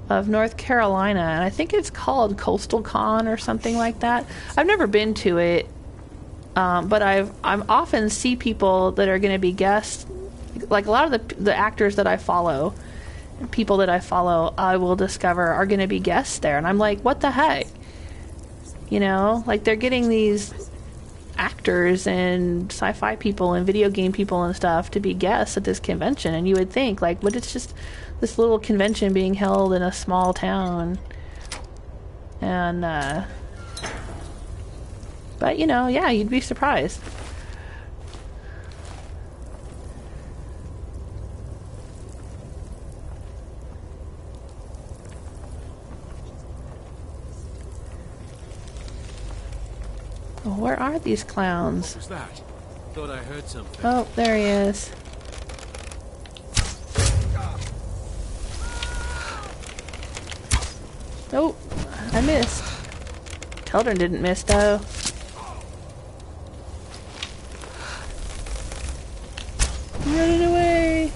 of North Carolina, and I think it's called Coastal Con or something like that. I've never been to it, but I've often see people that are going to be guests. Like a lot of the actors that I follow, people that I follow, I will discover are going to be guests there, and I'm like, what the heck? You know, like they're getting these actors and sci-fi people and video game people and stuff to be guests at this convention, and you would think like, but it's just this little convention being held in a small town. And but you know, yeah, you'd be surprised. Where are these clowns? What was that? Thought I heard something. Oh, there he is. Oh, I missed. Teldryn didn't miss, though. Running away.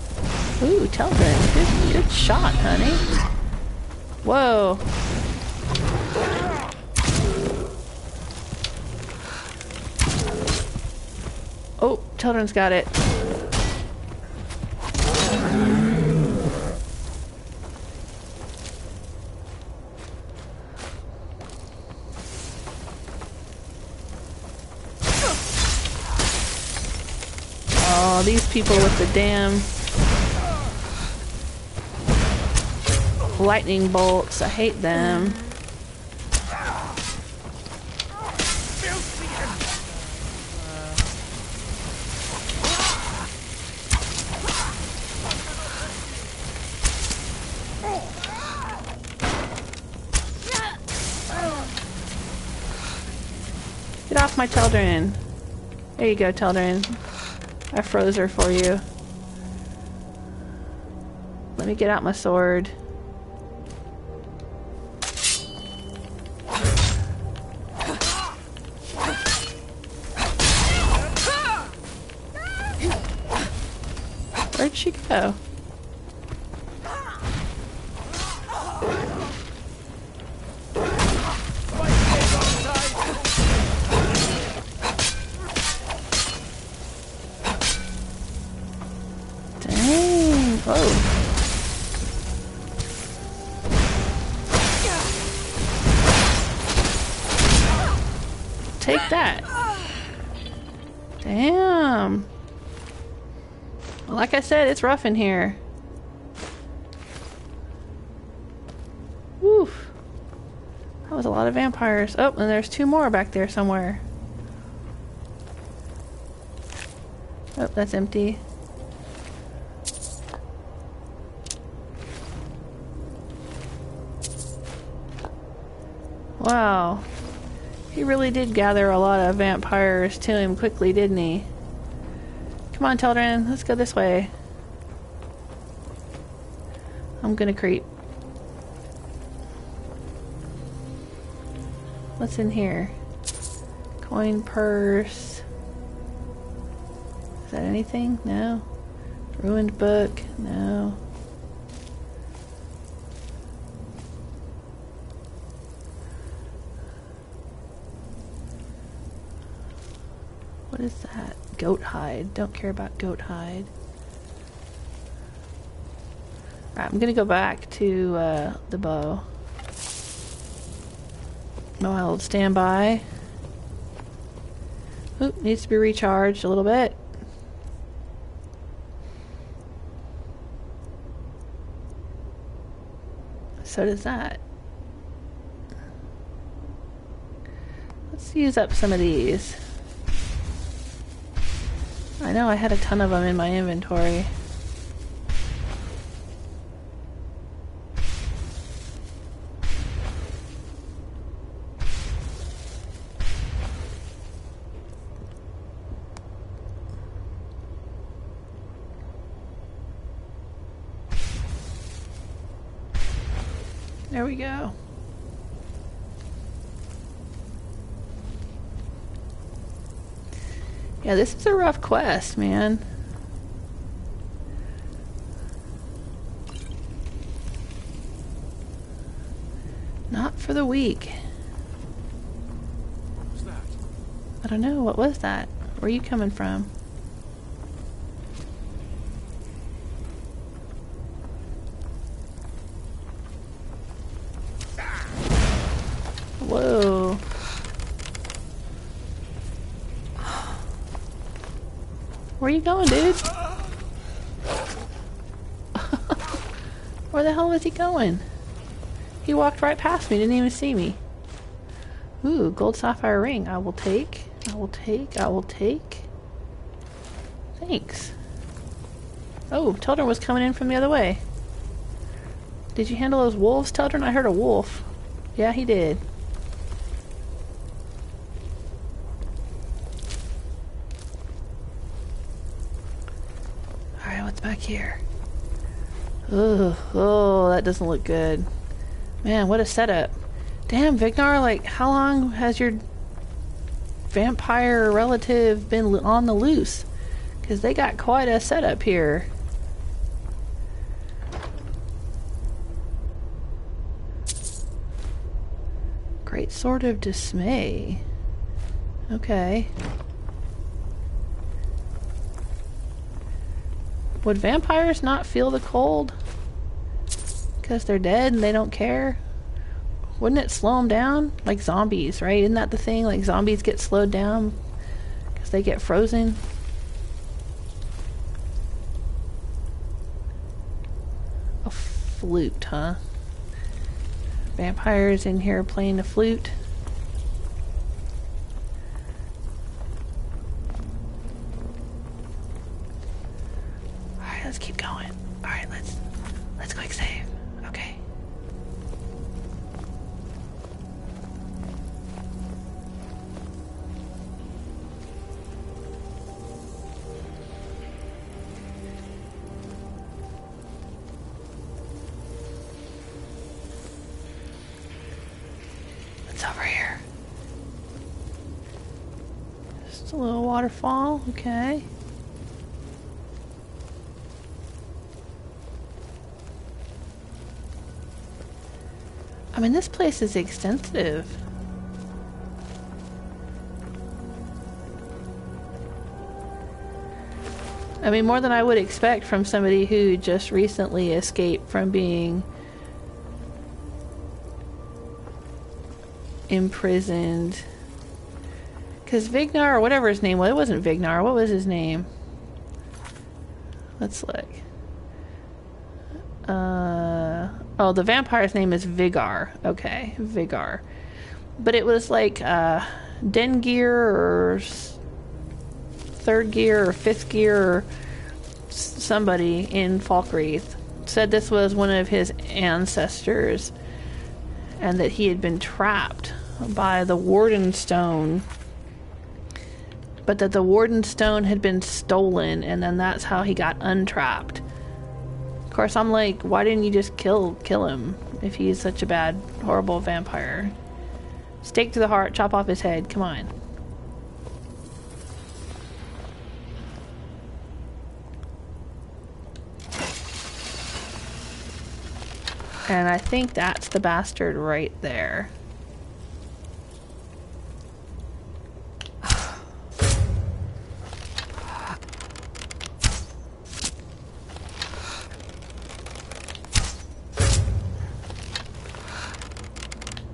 Ooh, Teldryn. Good shot, honey. Whoa. Oh, Teldryn's got it. Oh, these people with the damn lightning bolts. I hate them. Get off my Teldryn. There you go, Teldryn. I froze her for you. Let me get out my sword. Where'd she go? Take that. Damn. Well, like I said, it's rough in here. Woo. That was a lot of vampires. Oh, and there's two more back there somewhere. Oh, that's empty. Wow. He really did gather a lot of vampires to him quickly, didn't he? Come on, Teldryn, let's go this way. I'm gonna creep. What's in here? Coin purse. Is that anything? No. Ruined book? No. What is that? Goat hide. Don't care about goat hide. Alright, I'm gonna go back to the bow. No, I'll stand by. Oop, needs to be recharged a little bit. So does that. Let's use up some of these. I know I had a ton of them in my inventory. There we go. Yeah, this is a rough quest, man. for the week. What was that? I don't know. What was that? Where are you coming from? Whoa. Where are you going, dude? Where the hell was he going? He walked right past me, didn't even see me. Ooh, gold sapphire ring. I will take. I will take. I will take. Thanks. Oh, Teldryn was coming in from the other way. Did you handle those wolves, Teldryn? I heard a wolf. Yeah, he did. Alright, what's back here? Ugh, oh, that doesn't look good. Man, what a setup. Damn, Vighar, like, how long has your vampire relative been on the loose? Because they got quite a setup here. Great Sword of Dismay. Okay. Would vampires not feel the cold? Because they're dead and they don't care? Wouldn't it slow them down? Like zombies, right? Isn't that the thing? Like zombies get slowed down because they get frozen? A flute, huh? Vampires in here playing a flute. Alright, let's keep going. Alright, let's quick save. Okay. What's over here? Just a little waterfall, okay. I mean, this place is extensive. I mean, more than I would expect from somebody who just recently escaped from being imprisoned. Because Vighar, or whatever his name was, it wasn't Vighar, what was his name? Let's look. Oh, the vampire's name is Vighar. Okay, Vighar. But it was like Dengeir or third gear or fifth gear or somebody in Falkreath said this was one of his ancestors and that he had been trapped by the Warden Stone, but that the Warden Stone had been stolen and then that's how he got untrapped. Of course, I'm like, why didn't you just kill him if he's such a bad, horrible vampire? Stake to the heart, chop off his head, come on. And I think that's the bastard right there.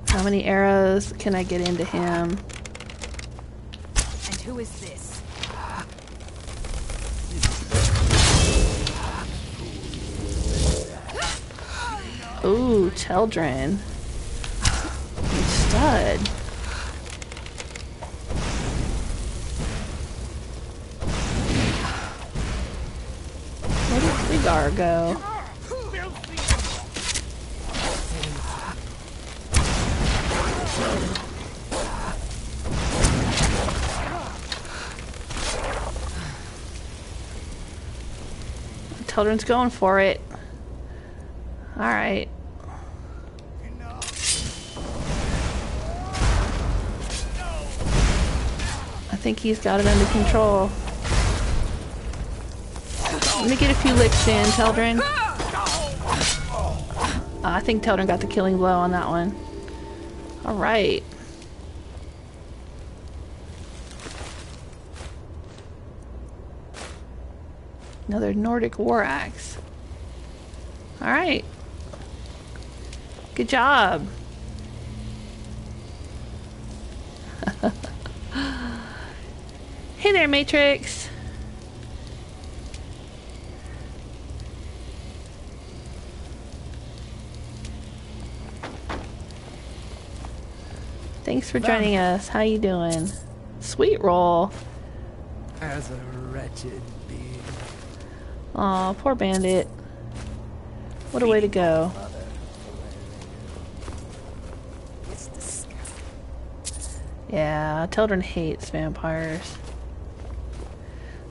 How many arrows can I get into him? And who is this? Ooh, Teldryn. You stud. Where did Vighar go? Teldryn's going for it. Alright. I think he's got it under control. Let me get a few licks in, Teldryn. I think Teldryn got the killing blow on that one. Alright. Another Nordic war axe. Alright. Good job. Hey there, Matrix. Thanks for joining us. How you doing? Sweet roll. As a wretched being. Aw, poor bandit. What a way to go. Yeah, Teldryn hates vampires.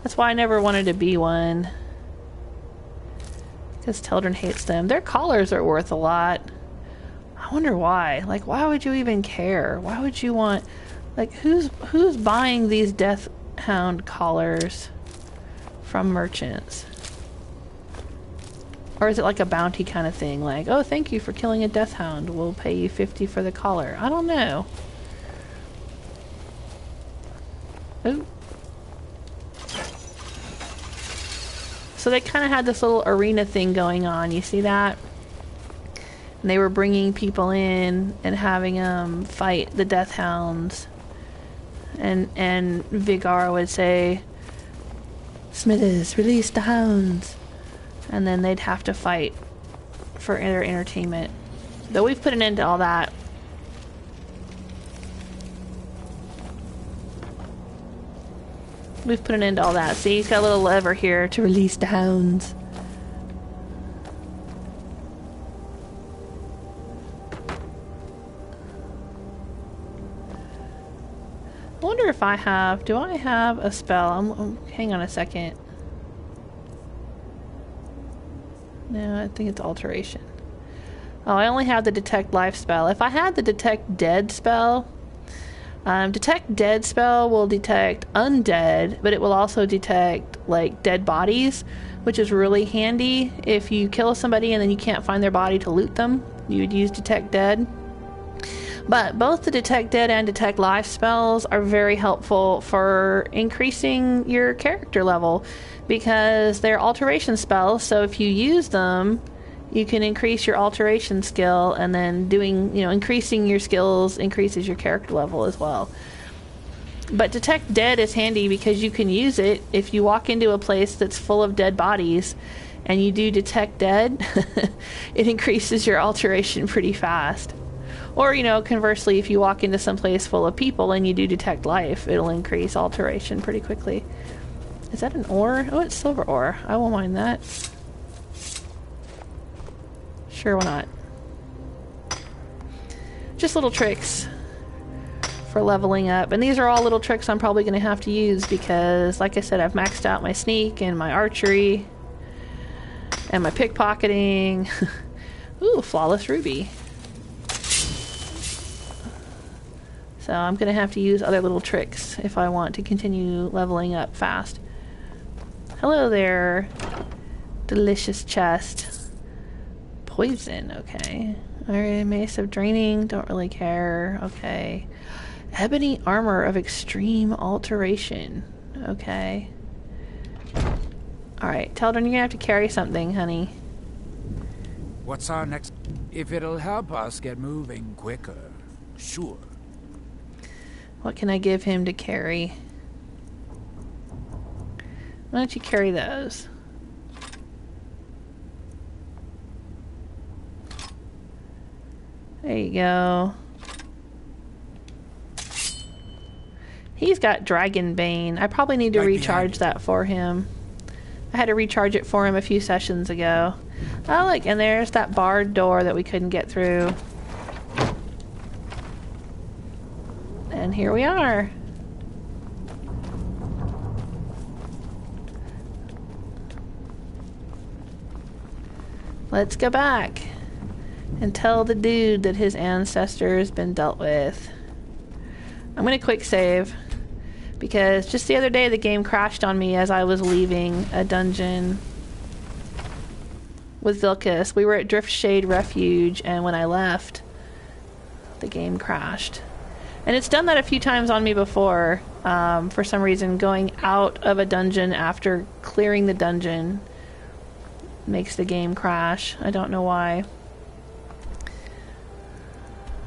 That's why I never wanted to be one. Because Teldryn hates them. Their collars are worth a lot. I wonder why. Like, why would you even care? Why would you want... Like, who's buying these Death Hound collars from merchants? Or is it like a bounty kind of thing? Like, oh, thank you for killing a Death Hound. We'll pay you 50 for the collar. I don't know. Ooh. So they kind of had this little arena thing going on. You see that? And they were bringing people in and having them fight the Death Hounds. And Vighar would say, Smithers, release the hounds. And then they'd have to fight for their entertainment. Though we've put an end to all that. We've put an end to all that. See, he's got a little lever here to release the hounds. I wonder if I have... Do I have a spell? Hang on a second. No, I think it's alteration. Oh, I only have the detect life spell. If I had the detect dead spell... detect dead spell will detect undead, but it will also detect like dead bodies, which is really handy. If you kill somebody and then you can't find their body to loot them, you would use detect dead. But both the detect dead and detect life spells are very helpful for increasing your character level because they're alteration spells. So if you use them, you can increase your alteration skill, and then increasing your skills increases your character level as well. But detect dead is handy because you can use it if you walk into a place that's full of dead bodies and you do detect dead. It increases your alteration pretty fast. Or, conversely, if you walk into some place full of people and you do detect life, it'll increase alteration pretty quickly. Is that an ore? Oh, it's silver ore. I won't mind that. Sure, why not? Just little tricks for leveling up. And these are all little tricks I'm probably going to have to use because, like I said, I've maxed out my sneak and my archery and my pickpocketing. Ooh, flawless ruby. So I'm going to have to use other little tricks if I want to continue leveling up fast. Hello there. Delicious chest. Poison, okay. Alright, Mace of Draining, don't really care. Okay. Ebony Armor of Extreme Alteration. Okay. Alright, Teldryn, you're gonna have to carry something, honey. What's our next... If it'll help us get moving quicker, sure. What can I give him to carry? Why don't you carry those? There you go. He's got Dragon Bane. I probably need to recharge that for him. I had to recharge it for him a few sessions ago. Oh, look, and there's that barred door that we couldn't get through. And here we are. Let's go back and tell the dude that his ancestor has been dealt with. I'm going to quick save because just the other day the game crashed on me as I was leaving a dungeon with Vilkas. We were at Driftshade Refuge, and when I left, the game crashed. And it's done that a few times on me before. For some reason, going out of a dungeon after clearing the dungeon makes the game crash. I don't know why.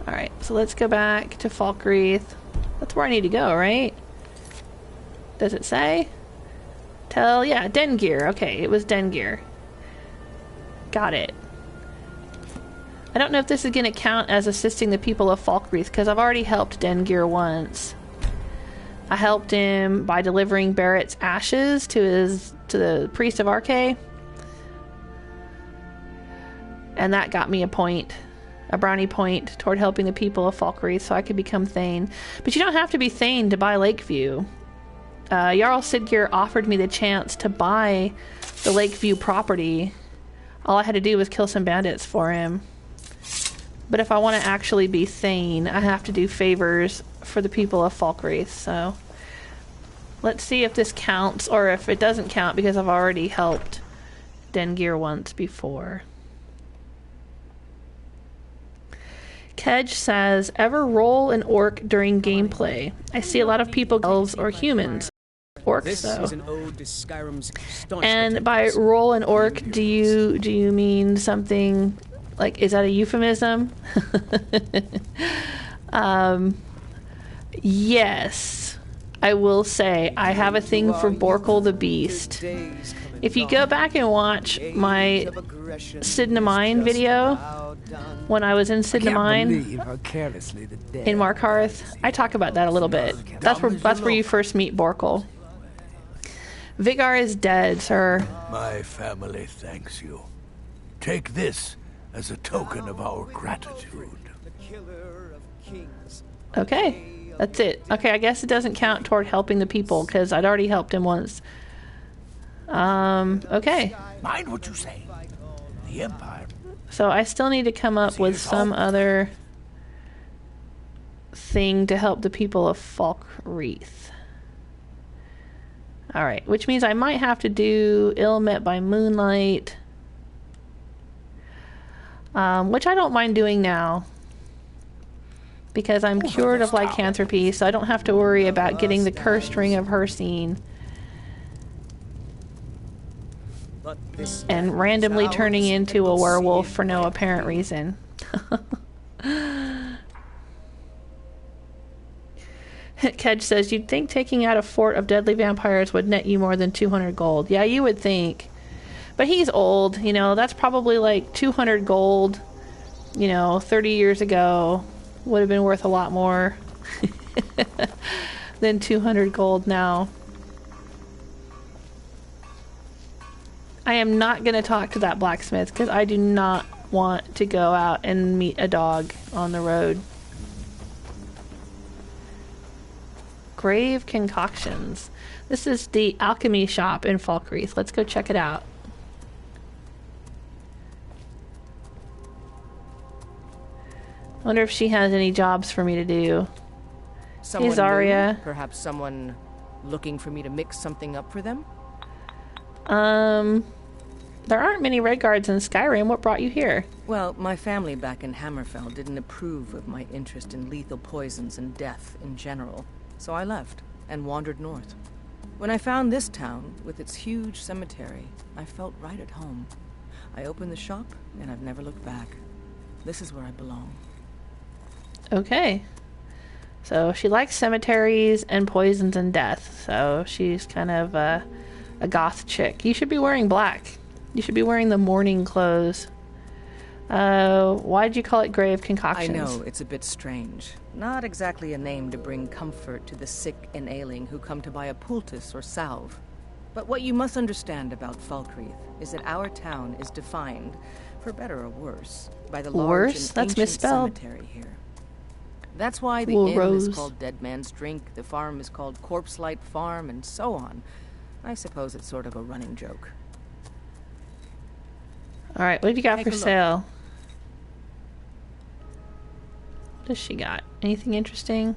Alright, so let's go back to Falkreath. That's where I need to go, right? Does it say? Yeah, Dengeir. Okay, it was Dengeir. Got it. I don't know if this is going to count as assisting the people of Falkreath, because I've already helped Dengeir once. I helped him by delivering Barrett's ashes to the priest of Arkay. And that got me a brownie point toward helping the people of Falkreath, so I could become Thane. But you don't have to be Thane to buy Lakeview. Jarl Dengeir offered me the chance to buy the Lakeview property. All I had to do was kill some bandits for him. But if I want to actually be Thane, I have to do favors for the people of Falkreath. So let's see if this counts, or if it doesn't count, because I've already helped Dengeir once before. Kedge says, ever roll an orc during gameplay? I see a lot of people, elves or humans. Orcs, though. Is an ode to Skyrim's and by roll an orc, do you mean something like, is that a euphemism? Yes, I will say I have a thing for Borkle the Beast. If you go back and watch my Sidna Mine video, when I was in Sidna Mine in Markarth, I talk about that a little bit. That's where you first meet Borkle. Vighar is dead, sir. My family thanks you. Take this as a token of our gratitude. Okay, that's it. Okay, I guess it doesn't count toward helping the people, because I'd already helped him once. Okay. Mind what you say. The Empire. So I still need to come up with some other thing to help the people of Falkreath. Alright, which means I might have to do Ill Met by Moonlight. Which I don't mind doing now, because I'm cured of lycanthropy, so I don't have to worry about getting the cursed ring of Hircine and randomly turning into a werewolf for no apparent reason. Kedge says, you'd think taking out a fort of deadly vampires would net you more than 200 gold. Yeah, you would think. But he's old, you know, that's probably like 200 gold, 30 years ago. Would have been worth a lot more than 200 gold now. I am not going to talk to that blacksmith, because I do not want to go out and meet a dog on the road. Grave Concoctions. This is the alchemy shop in Falkreath. Let's go check it out. I wonder if she has any jobs for me to do. Someone hey, Zarya. New? Perhaps someone looking for me to mix something up for them? There aren't many red guards in Skyrim. What brought you here? Well, my family back in Hammerfell didn't approve of my interest in lethal poisons and death in general. So I left and wandered north. When I found this town with its huge cemetery, I felt right at home. I opened the shop and I've never looked back. This is where I belong. Okay. So she likes cemeteries and poisons and death. So she's kind of a goth chick. You should be wearing black. You should be wearing the mourning clothes. Why'd you call it Grave Concoctions? I know, it's a bit strange. Not exactly a name to bring comfort to the sick and ailing who come to buy a poultice or salve. But what you must understand about Falkreath is that our town is defined, for better or worse, by the large and That's ancient misspelled. cemetery here. That's why the inn is called Dead Man's Drink, the farm is called Corpse Light Farm, and so on. I suppose it's sort of a running joke. Alright, what have you got for sale? What does she got? Anything interesting?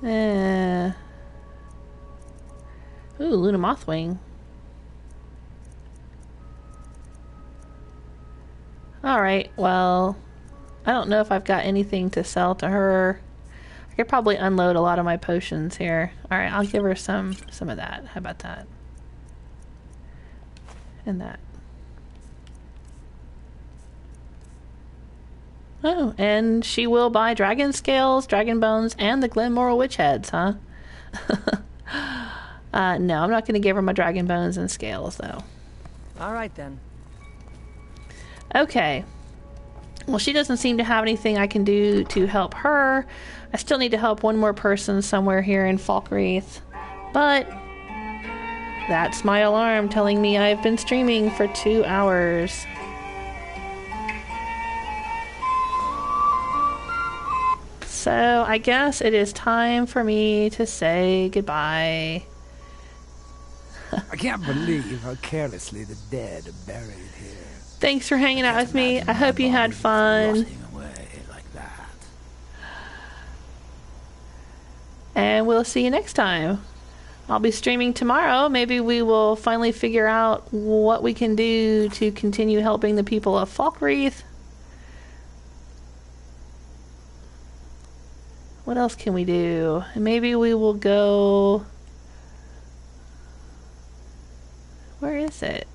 Ooh, Luna Mothwing. Alright, well, I don't know if I've got anything to sell to her. I could probably unload a lot of my potions here. Alright, I'll give her some of that. How about that? And that. Oh, and she will buy dragon scales, dragon bones, and the Glenmoral witch heads, huh? No, I'm not going to give her my dragon bones and scales, though. Alright then. Okay. Well, she doesn't seem to have anything I can do to help her. I still need to help one more person somewhere here in Falkreath. But that's my alarm telling me I've been streaming for 2 hours. So I guess it is time for me to say goodbye. I can't believe how carelessly the dead are buried here. Thanks for hanging out with me. I hope you had fun. And we'll see you next time. I'll be streaming tomorrow. Maybe we will finally figure out what we can do to continue helping the people of Falkreath. What else can we do? Maybe we will go... Where is it?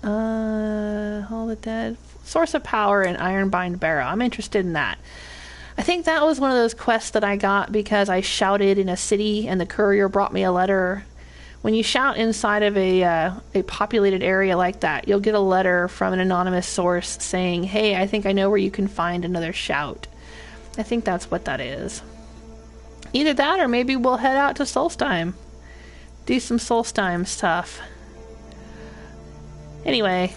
Hall of the Dead. Source of Power and Ironbind Barrow. I'm interested in that. I think that was one of those quests that I got because I shouted in a city and the courier brought me a letter. When you shout inside of a populated area like that, you'll get a letter from an anonymous source saying, hey, I think I know where you can find another shout. I think that's what that is. Either that or maybe we'll head out to Solstheim. Do some Solstheim stuff. Anyway,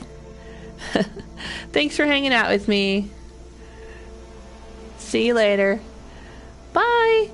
thanks for hanging out with me. See you later. Bye!